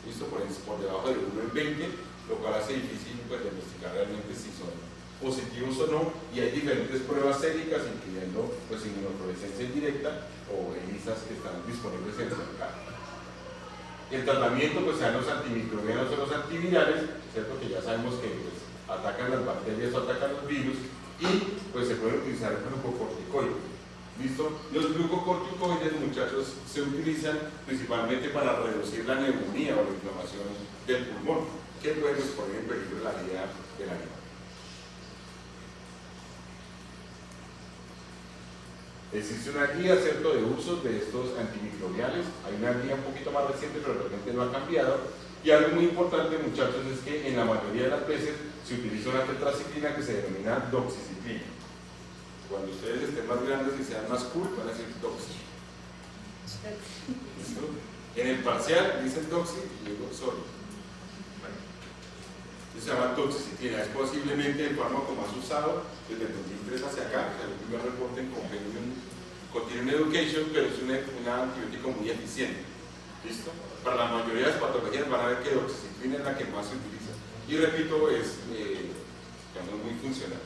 ¿listo? Por debajo del 1 en 20, lo cual hace difícil pues, diagnosticar realmente si son positivos o no, y hay diferentes pruebas séricas, incluyendo pues, inmunofluorescencia indirecta o ELISAs que están disponibles en el mercado. El tratamiento, pues sean los antimicrobianos o los antivirales, ¿cierto? Que ya sabemos que pues, atacan las bacterias o atacan los virus, y pues se puede utilizar el glucocorticoide. ¿Listo? Los glucocorticoides, muchachos, se utilizan principalmente para reducir la neumonía o la inflamación del pulmón, que puede pues, poner en peligro la vida del animal. Existe una guía, ¿cierto?, de usos de estos antimicrobiales. Hay una guía un poquito más reciente, pero realmente no ha cambiado. Y algo muy importante, muchachos, es que en la mayoría de las veces se utiliza una tetraciclina que se denomina doxiciclina. Cuando ustedes estén más grandes y sean más cool, van a decir doxi. ¿Listo? En el parcial dicen doxi y luego solo. Bueno. Se llama doxiciclina. Es posiblemente el fármaco más usado desde el 2003 hacia acá. O sea, el primer reporte en Continuum Education, pero es un antibiótico muy eficiente. ¿Listo? Para la mayoría de las patologías van a ver que doxiciclina es la que más se utiliza. Y repito, es muy funcional.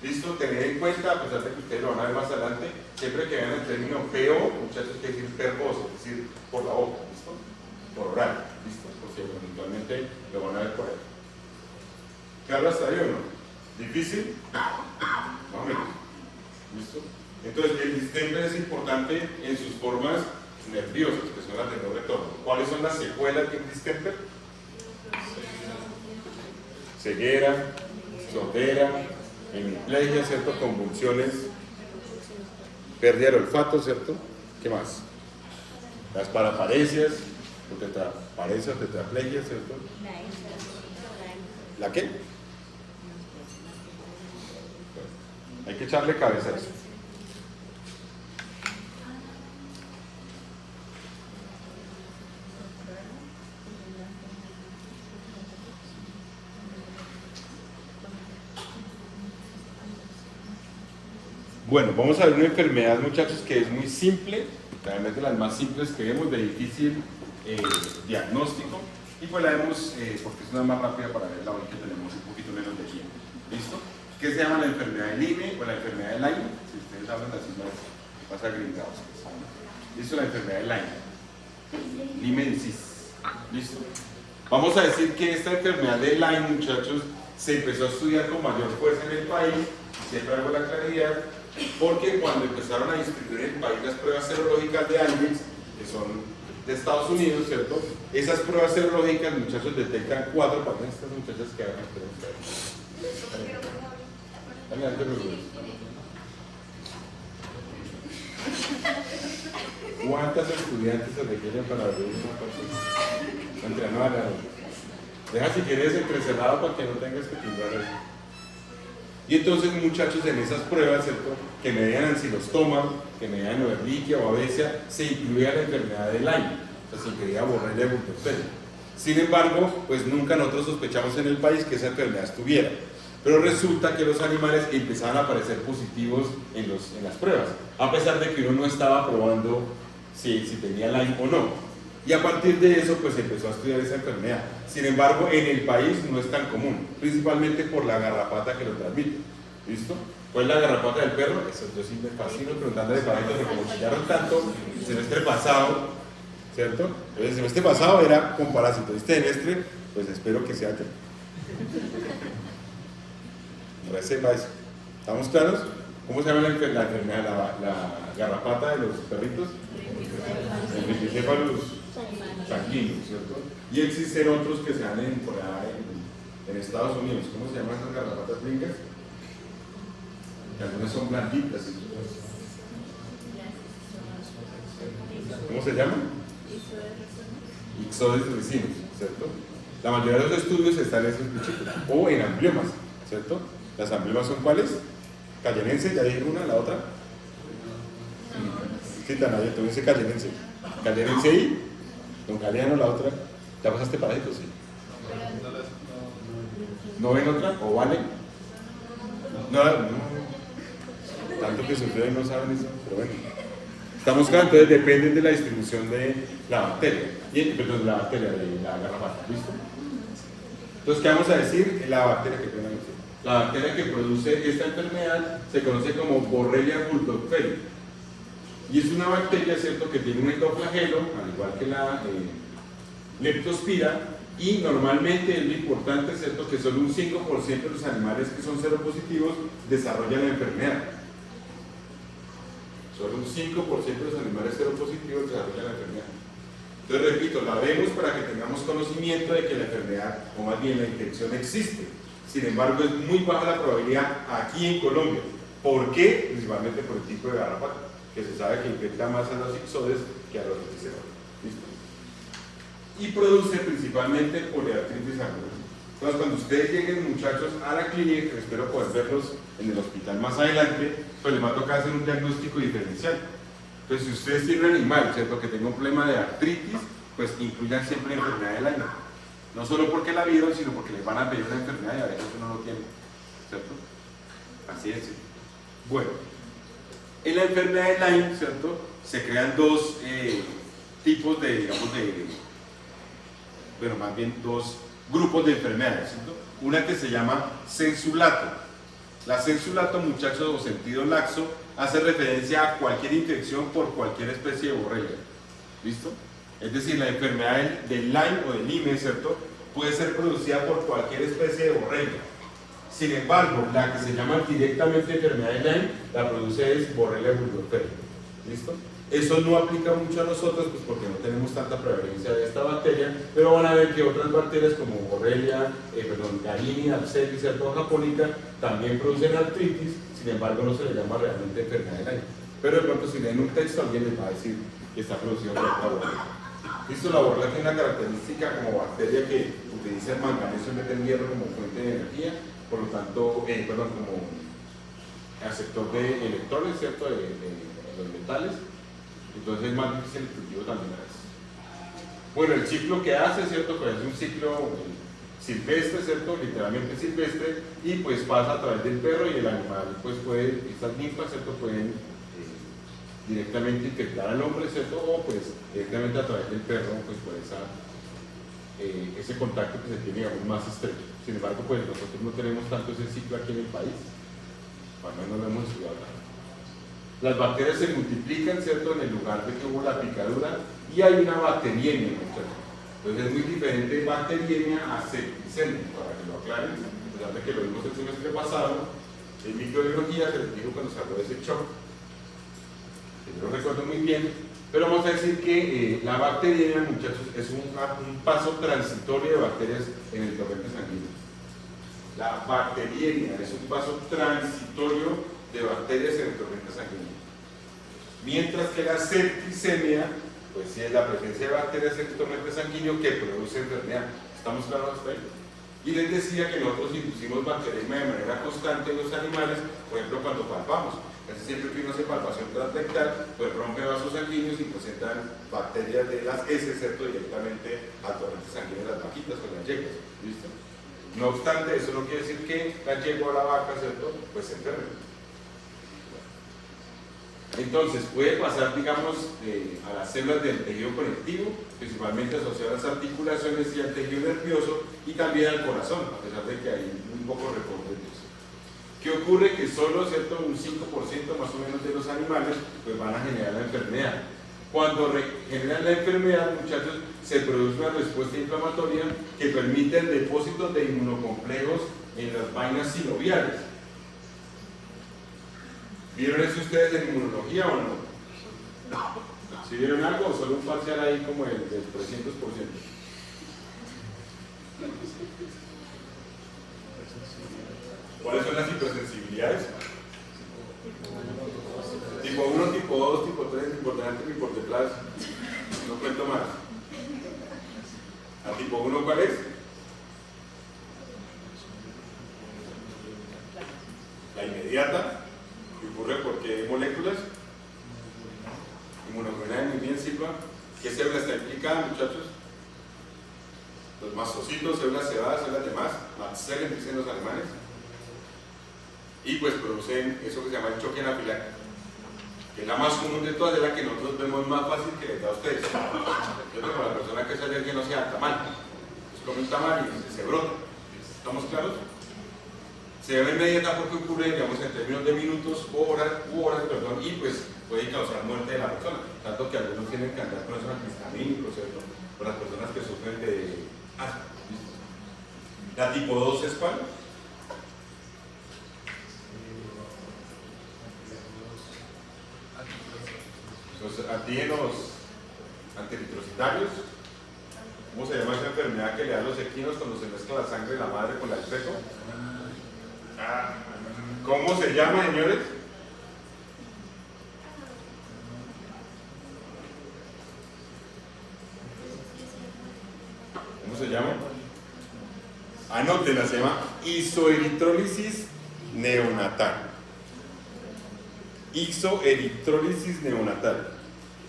¿Listo? Tener en cuenta, a pesar de que ustedes lo van a ver más adelante, siempre que vean el término PO, muchachos, quiere decir per voz, es decir, por la boca, ¿listo? Por oral, ¿listo? Porque eventualmente lo van a ver por ahí. ¿Claro hasta ahí o no? ¿Difícil? Más o menos. ¿Listo? Entonces, el distemper es importante en sus formas nerviosas, que son las de no retorno. ¿Cuáles son las secuelas del distemper? Ceguera, sordera, hemiplegia, ¿cierto? Convulsiones, pérdida del olfato, ¿cierto? ¿Qué más? Las paraparesias, o tetraparesias, tetraplegia, ¿cierto? ¿La qué? Hay que echarle cabeza a eso. Bueno, vamos a ver una enfermedad, muchachos, que es muy simple, realmente las más simples que vemos, de difícil diagnóstico, y pues la vemos porque es una más rápida para verla hoy que tenemos un poquito menos de tiempo. ¿Listo? ¿Qué se llama la enfermedad de Lyme o la enfermedad de Lyme? Si ustedes hablan así más agringados. ¿Listo? La enfermedad de Lyme. Limensis. ¿Listo? Vamos a decir que esta enfermedad de Lyme, muchachos, se empezó a estudiar con mayor fuerza en el país, siempre hago la claridad, porque cuando empezaron a distribuir en el país las pruebas serológicas de Amex, que son de Estados Unidos, ¿cierto? Esas pruebas serológicas, muchachos, detectan 4 para estas muchachas que hagan. ¿Cuántas estudiantes se requieren para abrir una persona? No, deja si quieres entrecerrado para que no tengas que timbar eso. Y entonces, muchachos, en esas pruebas, ¿cierto?, que medían ancilostoma, que medían Ehrlichia o Babesia, se incluía la enfermedad de Lyme, o sea, se incluía Borrelia burgdorferi. Sin embargo, pues nunca nosotros sospechamos en el país que esa enfermedad estuviera. Pero resulta que los animales empezaban a aparecer positivos en las pruebas, a pesar de que uno no estaba probando si tenía Lyme o no. Y a partir de eso, pues empezó a estudiar esa enfermedad. Sin embargo, en el país no es tan común, principalmente por la garrapata que lo transmite. ¿Listo? ¿Cuál es la garrapata del perro? Eso yo sí me fascino preguntándole para ellos, porque como chillaron tanto el semestre pasado, ¿cierto? El semestre pasado era con parásitos. Este semestre, pues espero que sea yo. Reserva eso. ¿Estamos claros? ¿Cómo se llama la enfermedad? La garrapata de los perritos. El Brachycephalus sanguíneo, ¿cierto? Y existen otros que se dan por allá en Estados Unidos. ¿Cómo se llaman esas garrapatas brincas? Que algunas son blanditas. ¿Cómo se llaman? Ixodes ricinos, ¿cierto? La mayoría de los estudios están en esos bichitos, o en ambliomas, ¿cierto? ¿Las ambliomas son cuáles? Cayenense, ya dije una, la otra. Sí, Tanayo, tú dices cayenense. Galeano en CI, don Galeano la otra. ¿Ya pasaste para esto? Sí. ¿No ven otra? ¿O vale? No, tanto que sufrió y no saben eso, pero bueno. Estamos claros, entonces dependen de la distribución de la bacteria, perdón, de la bacteria, de la garrapata, ¿listo? Entonces, ¿qué vamos a decir? La bacteria que produce esta enfermedad se conoce como Borrelia burgdorferi. Y es una bacteria, ¿cierto?, que tiene un endoflagelo, al igual que la leptospira, y normalmente es lo importante, ¿cierto?, que solo un 5% de los animales que son seropositivos desarrollan la enfermedad. Solo un 5% de los animales seropositivos desarrollan la enfermedad. Entonces, repito, la vemos para que tengamos conocimiento de que la enfermedad, o más bien la infección, existe. Sin embargo, es muy baja la probabilidad aquí en Colombia. ¿Por qué? Principalmente por el tipo de garrapata, que se sabe que infecta más a los ixodes que a los reticeroles. ¿Listo? Y produce principalmente poliartritis aguda. Entonces, cuando ustedes lleguen, muchachos, a la clínica, que espero poder verlos en el hospital más adelante, pues les va a tocar hacer un diagnóstico diferencial. Entonces, si ustedes tienen un animal, ¿cierto?, que tenga un problema de artritis, pues incluyan siempre la enfermedad de Lyme. No solo porque la vieron, sino porque les van a pedir una enfermedad y a veces uno no tiene, ¿cierto? Así es. Bueno, en la enfermedad de Lyme, ¿cierto?, se crean dos tipos de, digamos, más bien dos grupos de enfermedades, ¿cierto? Una que se llama sensulato. La sensulato, muchachos, o sentido laxo, hace referencia a cualquier infección por cualquier especie de borrelia. ¿Listo? Es decir, la enfermedad del Lyme o del Lyme, ¿cierto?, puede ser producida por cualquier especie de borrelia. Sin embargo, la que se llama directamente enfermedad de Lyme, la produce es Borrelia burgdorferi. ¿Listo? Eso no aplica mucho a nosotros, pues porque no tenemos tanta prevalencia de esta bacteria, pero van a ver que otras bacterias como Borrelia, Garrini, Arcelia, ¿cierto?, japónica, también producen artritis. Sin embargo, no se le llama realmente enfermedad de Lyme. Pero de pronto, si leen un texto, alguien les va a decir que está producido por otra borrelia. Listo, la borrelia tiene una característica como bacteria que utiliza el manganeso en vez del hierro como fuente de energía, por lo tanto, como aceptor de electrones, ¿cierto?, de los metales. Entonces es más difícil el cultivo también a veces. Bueno, el ciclo que hace, ¿cierto?, pues es un ciclo silvestre, ¿cierto?, literalmente silvestre, y pues pasa a través del perro y el animal, pues estas ninfas, ¿cierto?, pueden directamente infectar al hombre, ¿cierto?, o pues directamente a través del perro, pues por ese contacto que se tiene aún más estrecho. Sin embargo, pues nosotros no tenemos tanto ese ciclo aquí en el país, al menos no lo hemos estudiado tanto. Las bacterias se multiplican, ¿cierto?, en el lugar de que hubo la picadura, y hay una bacteriemia, muchachos. Entonces es muy diferente bacteriemia a septicemia, para que lo aclaren, a pesar de que lo vimos el semestre pasado, en microbiología se les dijo cuando se habló de ese shock, que yo lo recuerdo muy bien, pero vamos a decir que la bacteriemia, muchachos, es un paso transitorio de bacterias en el torrente sanguíneo. La bacteriemia es un paso transitorio de bacterias en el torrente sanguíneo. Mientras que la septicemia, pues sí es la presencia de bacterias en el torrente sanguíneo que produce enfermedad. ¿Estamos claros hasta ahí? Y les decía que nosotros inducimos bacteriemia de manera constante en los animales, por ejemplo, cuando palpamos. Casi siempre que uno hace palpación transrectal, pues rompe vasos sanguíneos y presentan bacterias de las heces, ¿cierto?, directamente al torrente sanguíneo de las vaquitas o las yeguas. ¿Listo? No obstante, eso no quiere decir que la yegua o la vaca, ¿cierto?, pues se enferme. Entonces, puede pasar, digamos, a las células del tejido conectivo, principalmente asociadas a las articulaciones y al tejido nervioso, y también al corazón, a pesar de que hay un poco reporte de eso. ¿Qué ocurre? Que solo, ¿cierto?, un 5% más o menos de los animales pues van a generar la enfermedad. Cuando generan la enfermedad, muchachos, se produce una respuesta inflamatoria que permite el depósito de inmunocomplejos en las vainas sinoviales. ¿Vieron eso ustedes en inmunología o no? ¿Sí vieron algo o solo un parcial ahí como del 300%? ¿Cuáles son las hipersensibilidades? Tipo 1, tipo 2, tipo 3, tipo delante, tipo detrás. No cuento más. ¿A tipo 1 cuál es? La inmediata. ¿Qué ocurre? ¿Por qué moléculas? Inmunoglobulina, muy bien, Silva. ¿Qué célula está implicada, muchachos? Los mastocitos, células cebadas, células demás, Mastcellen dicen los alemanes, y pues producen eso que se llama el choque anafiláctico, que es la más común de todas, es la que nosotros vemos más fácil que les da a ustedes. Yo tengo la persona que es alérgica no sea tamal, pues come un tamal y se brota. ¿Estamos claros? Se debe inmediata porque ocurre, digamos, en términos de minutos o horas, y pues puede causar muerte de la persona, tanto que algunos tienen que andar con esos antihistamínicos, ¿cierto? Por las personas que sufren de asma. La tipo 2 es ¿cuál? Los antígenos antirretrocitarios. ¿Cómo se llama esa enfermedad que le dan los equinos cuando se mezcla la sangre de la madre con la del feto? ¿Cómo se llama, señores? ¿Cómo se llama? Anótenla, se llama isoeritrólisis neonatal. Isoeritrólisis neonatal,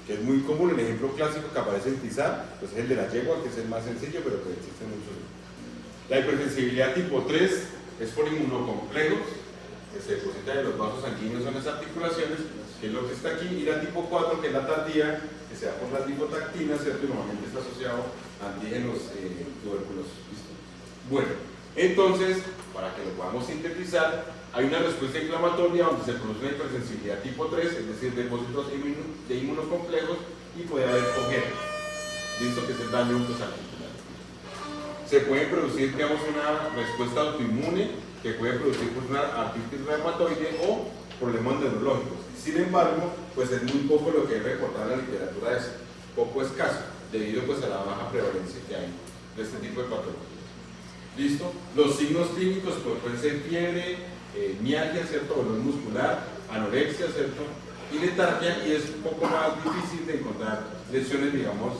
que es muy común. El ejemplo clásico que aparece en TISAR pues es el de la yegua, que es el más sencillo, pero que existen muchos. La hipersensibilidad tipo 3 es por inmunocomplejos, que se depositan en los vasos sanguíneos en las articulaciones, que es lo que está aquí, y la tipo 4, que es la tardía, que se da por las lipotactinas, ¿cierto? Y normalmente está asociado a antígenos tuberculosos. ¿Listo? Bueno, entonces, para que lo podamos sintetizar, hay una respuesta inflamatoria donde se produce una hipersensibilidad tipo 3, es decir, depósitos de inmunocomplejos, y puede haber cojera, ¿listo? Que es el daño articular. Se puede producir, digamos, una respuesta autoinmune que puede producir pues, una artritis reumatoide o problemas neurológicos. Sin embargo, pues es muy poco lo que hay reportado en la literatura de eso, poco escaso, debido pues a la baja prevalencia que hay de este tipo de patologías. ¿Listo? Los signos clínicos pues, pueden ser fiebre, mialgia, ¿cierto? Dolor muscular, anorexia, ¿cierto? Y letargia, y es un poco más difícil de encontrar lesiones, digamos,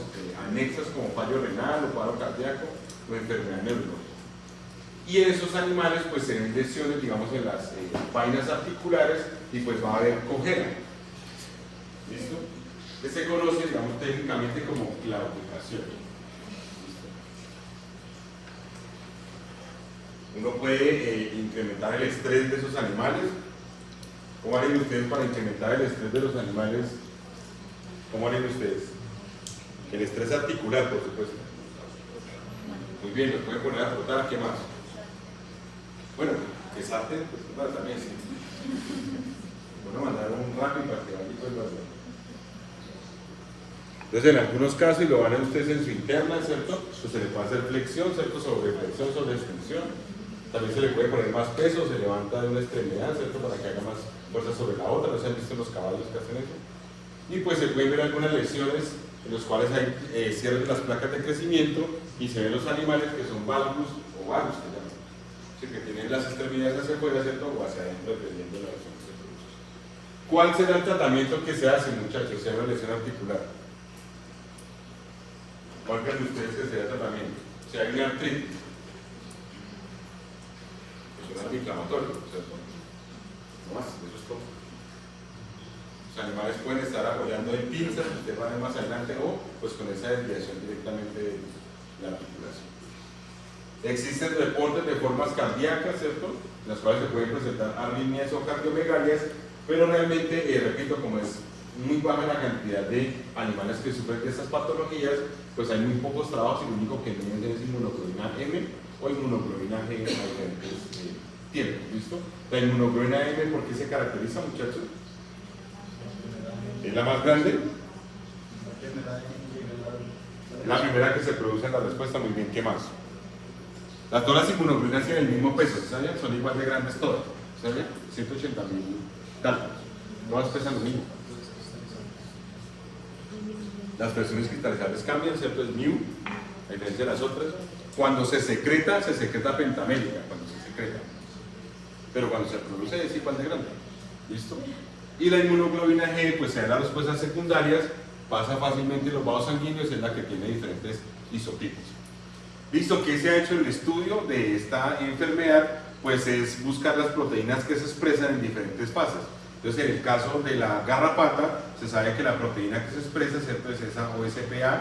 anexas como fallo renal o paro cardíaco o enfermedad neurológica. Y en esos animales pues se ven lesiones, digamos, en las vainas articulares y pues va a haber cojera. ¿Listo? Que se conoce, digamos, técnicamente como claudicación. Uno puede incrementar el estrés de esos animales. ¿Cómo harían ustedes para incrementar el estrés de los animales? ¿Cómo harían ustedes? El estrés articular, por supuesto. Muy bien, los pueden poner a trotar. ¿Qué más? Bueno, que salten, pues también sí. Bueno, mandar un rápido para que vaya todo el valor. Entonces, en algunos casos, y lo van a ustedes en su interna, ¿cierto? Pues se le puede hacer flexión, ¿cierto? Sobre flexión, sobre extensión. También se le puede poner más peso, se levanta de una extremidad, ¿cierto? Para que haga más fuerza sobre la otra. No se han visto los caballos que hacen eso. Y pues se pueden ver algunas lesiones en los cuales hay cierre de las placas de crecimiento y se ven los animales que son valgus o vagus, que llaman. Sí, que tienen las extremidades hacia afuera, ¿cierto? O hacia adentro, dependiendo de la lesión que se produce. ¿Cuál será el tratamiento que se hace, muchachos, si hay una lesión articular? ¿Cuál creen ustedes que sería el tratamiento? Si hay una artritis, es un antiinflamatorio, ¿cierto? No más, eso es todo. Los animales pueden estar apoyando en pinzas, usted va a ver más adelante, o pues con esa desviación directamente de la articulación. Existen reportes de formas cardíacas, ¿cierto? En las cuales se pueden presentar arritmias o cardiomegalias, pero realmente, repito, como es muy baja la cantidad de animales que sufren de estas patologías, pues hay muy pocos trabajos y lo único que tienen es inmunoglobulina M o inmunoglobulina G a diferentes tiempos, ¿listo? La inmunoglobulina M, ¿por qué se caracteriza, muchachos? ¿Es la más grande? La primera que se produce en la respuesta, muy bien, ¿qué más? Todas las inmunoglobulinas tienen el mismo peso, ¿sabían? Son igual de grandes todas, ¿sabían? 180.000 daltones, todas pesan lo mismo. Las presiones cristalizables cambian, ¿cierto? Es mu, a diferencia de las otras. Cuando se secreta pentamélica, cuando se secreta. Pero cuando se produce es igual de grande. ¿Listo? Y la inmunoglobulina G, pues se da las respuestas secundarias, pasa fácilmente en los vasos sanguíneos, es la que tiene diferentes isotipos. ¿Listo? ¿Qué se ha hecho en el estudio de esta enfermedad? Pues es buscar las proteínas que se expresan en diferentes fases. Entonces, en el caso de la garrapata, se sabe que la proteína que se expresa, ¿cierto?, es esa OSPA.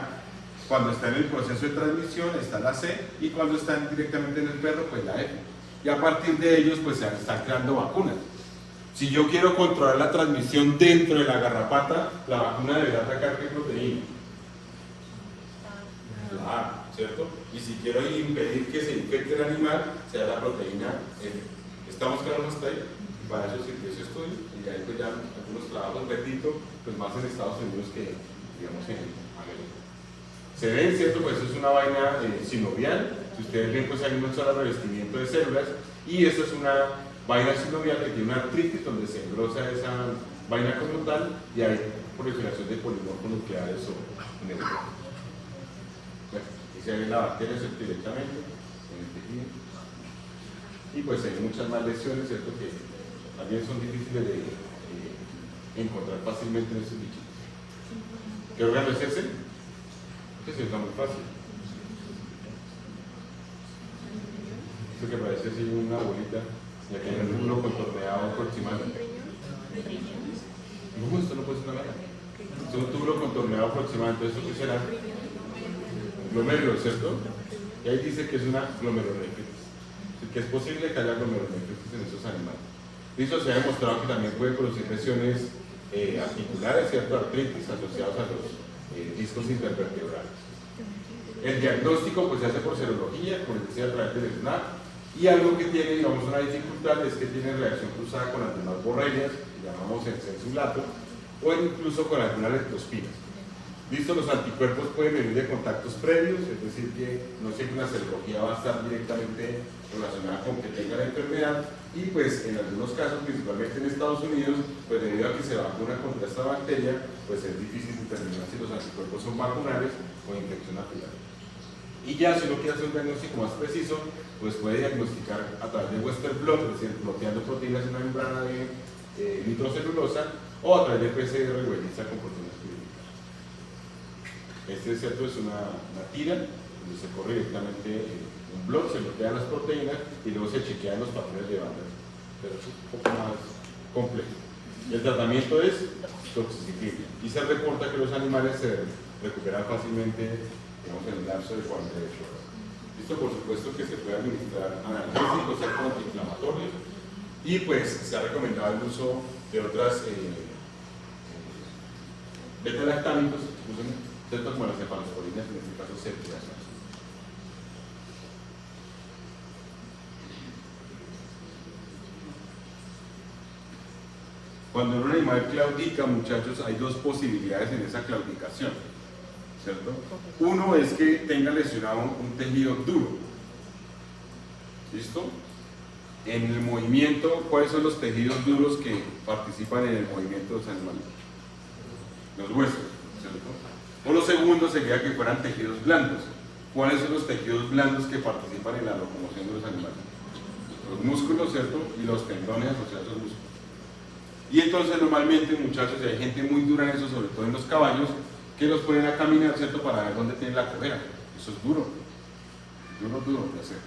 Cuando está en el proceso de transmisión está la C, y cuando están directamente en el perro, pues la F. Y a partir de ellos, pues se están creando vacunas. Si yo quiero controlar la transmisión dentro de la garrapata, la vacuna deberá atacar ¿qué proteína? La A, ¿cierto? Y si quiero impedir que se infecte el animal, sea la proteína F. ¿Estamos claros hasta ahí? Para eso sirve ese estudio, y ahí pues ya algunos trabajos, repito, pues más en Estados Unidos que, digamos, en América. Se ven, ¿cierto? Pues eso es una vaina sinovial. Si ustedes ven, pues hay un solo revestimiento de células, y esto es una vaina sinovial que tiene una artritis donde se engrosa esa vaina como tal, y hay proliferación de polimorfos nucleares o neutrófilos. Bueno, y se ve la bacteria directamente en el tejido. Y pues hay muchas más lesiones, ¿cierto?, que también son difíciles de encontrar fácilmente en estos bichitos. ¿Qué órgano es ese? Este está muy fácil. Esto que parece así una bolita, y aquí hay un túbulo contorneado proximal. No, esto no puede ser una gana. Es un túbulo contorneado proximal, entonces ¿esto qué será? Glomérulo, ¿cierto? Y ahí dice que es una glomerulonefritis. Que es posible que haya glomerulonefritis en esos animales. Listo, se ha demostrado que también puede producir lesiones articulares, ¿cierto? Artritis asociados a los discos intervertebrales. El diagnóstico pues se hace por serología, como les decía, a través del SNAP, y algo que tiene, digamos, una dificultad es que tiene reacción cruzada con algunas borrelias, que llamamos encensulato, o incluso con algunas leptospiras. Listo, los anticuerpos pueden venir de contactos previos, es decir, que no siempre una serología va a estar directamente relacionada con que tenga la enfermedad, y pues en algunos casos, principalmente en Estados Unidos, pues debido a que se vacuna contra esta bacteria, pues es difícil determinar si los anticuerpos son vacunares o infección natural. Y ya si uno quiere hacer un diagnóstico más preciso, pues puede diagnosticar a través de Western blot, es decir, bloqueando proteínas en una membrana de nitrocelulosa, o a través de PCR huelliza con proteínas clínicas. Este, cierto, es una tira donde se corre directamente un blot, se bloquean las proteínas y luego se chequean los patrones de bandas, pero es un poco más complejo. El tratamiento es toxicity, y se reporta que los animales se recuperan fácilmente, digamos, en el lapso de 48 horas. Esto, por supuesto, que se puede administrar analgésicos, antiinflamatorios, y pues se ha recomendado el uso de otras beta-lactámicos, ¿cierto?, como las cefalosporinas, en este caso ceftriaxona. Cuando un animal claudica, muchachos, hay dos posibilidades en esa claudicación, ¿cierto? Uno es que tenga lesionado un tejido duro. ¿Listo? En el movimiento, ¿cuáles son los tejidos duros que participan en el movimiento de los animales? Los huesos, ¿cierto? O lo segundo sería que fueran tejidos blandos. ¿Cuáles son los tejidos blandos que participan en la locomoción de los animales? Los músculos, ¿cierto? Y los tendones asociados a los músculos. Y entonces normalmente, muchachos, hay gente muy dura en eso, sobre todo en los caballos, que los ponen a caminar, ¿cierto?, para ver dónde tiene la cojera. Eso es duro, duro de hacer.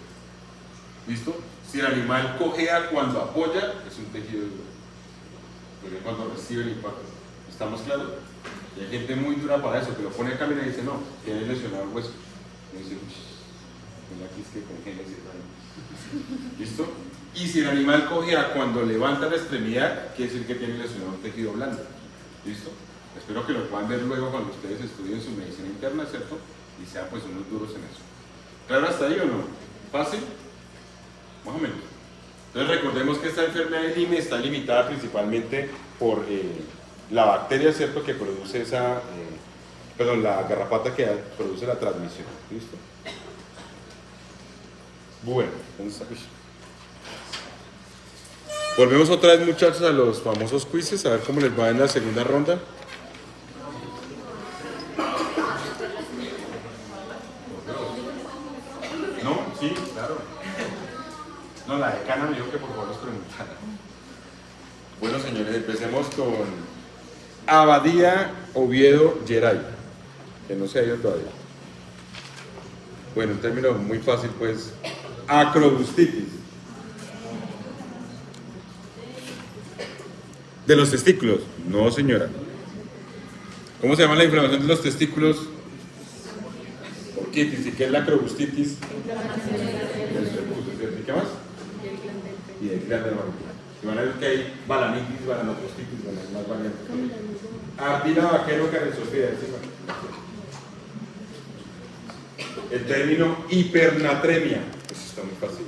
¿Listo? Si el animal cojea cuando apoya, es un tejido duro, porque cuando recibe el impacto. ¿Estamos claros? Y hay gente muy dura para eso, que lo pone a caminar y dice, no, tiene lesionado el hueso. Y dice, mira, aquí es que congela ese daño. ¿Listo? Y si el animal cojea cuando levanta la extremidad, quiere decir que tiene lesionado un tejido blando. ¿Listo? Espero que lo puedan ver luego cuando ustedes estudien su medicina interna, ¿cierto? Y sean pues unos duros en eso. ¿Claro hasta ahí o no? ¿Fácil? Más o menos. Entonces recordemos que esta enfermedad de Lyme está limitada principalmente por la bacteria, ¿cierto?, que produce esa, la garrapata que produce la transmisión. ¿Listo? Bueno, entonces, volvemos otra vez, muchachos, a los famosos quizzes, a ver cómo les va en la segunda ronda. ¿No? Sí, claro. No, la decana me dijo que por favor los preguntara. Bueno, señores, empecemos con Abadía Oviedo Geray, que no se ha ido todavía. Bueno, un término muy fácil, pues, acrobustitis. De los testículos. No, señora. ¿Cómo se llama la inflamación de los testículos? Orquitis. ¿Y qué es la acrobustitis? ¿Y qué más? Y el glande del maruco. Y van a ver que hay balanitis, balanoprostitis, más variantes. Ardila vaquero carezofía. El término hipernatremia. Eso está muy fácil.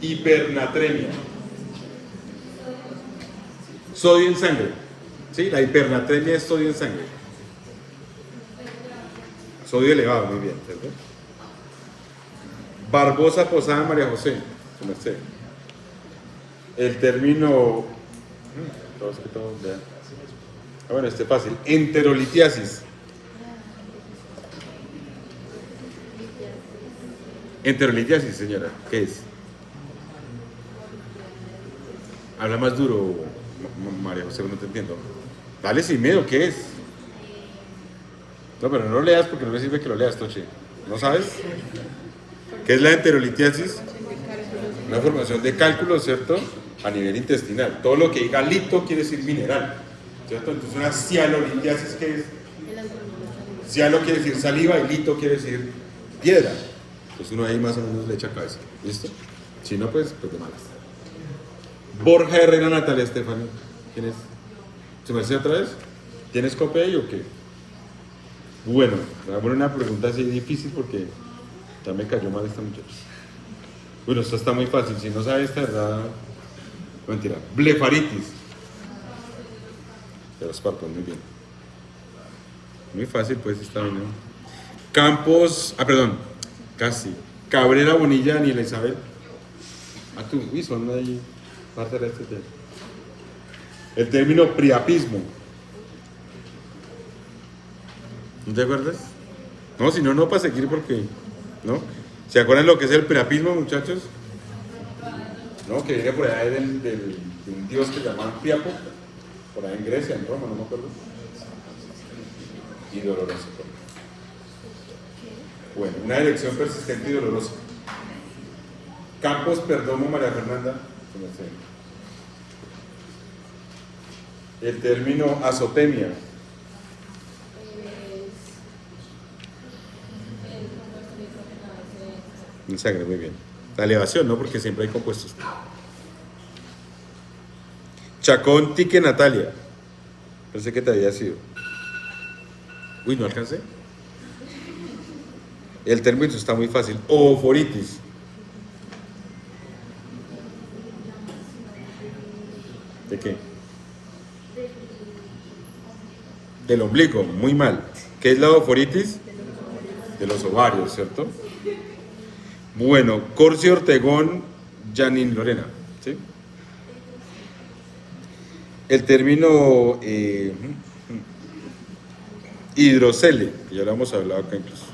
Hipernatremia. Sodio en sangre. ¿Sí? La hipernatremia es sodio en sangre. Sodio elevado, muy bien, ¿cierto? Barbosa Posada María José. Su merced. El término. Bueno, este es fácil. Enterolitiasis. Enterolitiasis, señora. ¿Qué es? Habla más duro, María José, no te entiendo. Dale sin miedo, ¿qué es? No, pero no lo leas porque no me sirve que lo leas, Toche. ¿No sabes? ¿Qué es la enterolitiasis? Una formación de cálculo, ¿cierto? A nivel intestinal. Todo lo que diga lito quiere decir mineral, ¿cierto? Entonces una cialolitiasis, ¿qué es? Cialo quiere decir saliva y lito quiere decir piedra. Entonces uno ahí más o menos le echa cabeza. ¿Listo? Si no, pues de malas. Borja Herrera Natalia Estefano. ¿Quién es? ¿Se me hace otra vez? ¿Tienes copia ahí o qué? Bueno, me voy a poner una pregunta así difícil porque ya me cayó mal esta muchacha. Bueno, esto está muy fácil. Si no sabes esta verdad, mentira. Blefaritis. De los párpados, muy bien. Muy fácil, pues está bien, ¿no? Campos, perdón, casi. Cabrera Bonilla, Daniela Isabel. Tú, uy, son ahí parte de este tema. El término priapismo. ¿No te acuerdas? No, si no, no para seguir porque, ¿no? ¿Se acuerdan lo que es el priapismo, muchachos? ¿No? Que viene por allá de un dios que llamaban Priapo, por ahí en Grecia, en Roma, no me acuerdo. Y doloroso. Bueno, una erección persistente y dolorosa. Campos Perdomo, María Fernanda. El término azotemia. En sangre, muy bien. La elevación, ¿no? Porque siempre hay compuestos. Chacón Tique Natalia. Pensé que te había sido. Uy, no alcancé. El término está muy fácil. Ooforitis. ¿De qué? Del ombligo, muy mal. ¿Qué es la ooforitis? De los ovarios, ¿cierto? Bueno, Corcio Ortegón, Janine Lorena, ¿sí? El término hidrocele, ya lo hemos hablado acá incluso.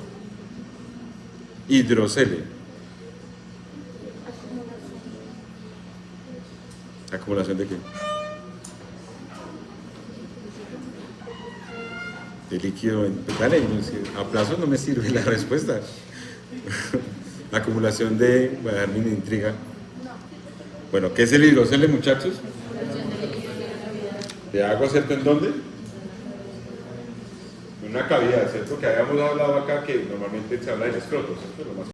Hidrocele. ¿Acumulación de qué? De líquido. Dale, a plazo no me sirve la respuesta. La acumulación de... Voy a dar mi intriga. Bueno, ¿qué es el hidrocele, muchachos? ¿De agua, cierto? ¿En dónde? En una cavidad, ¿cierto? Que habíamos hablado acá que normalmente se habla del escroto, ¿cierto? Lo más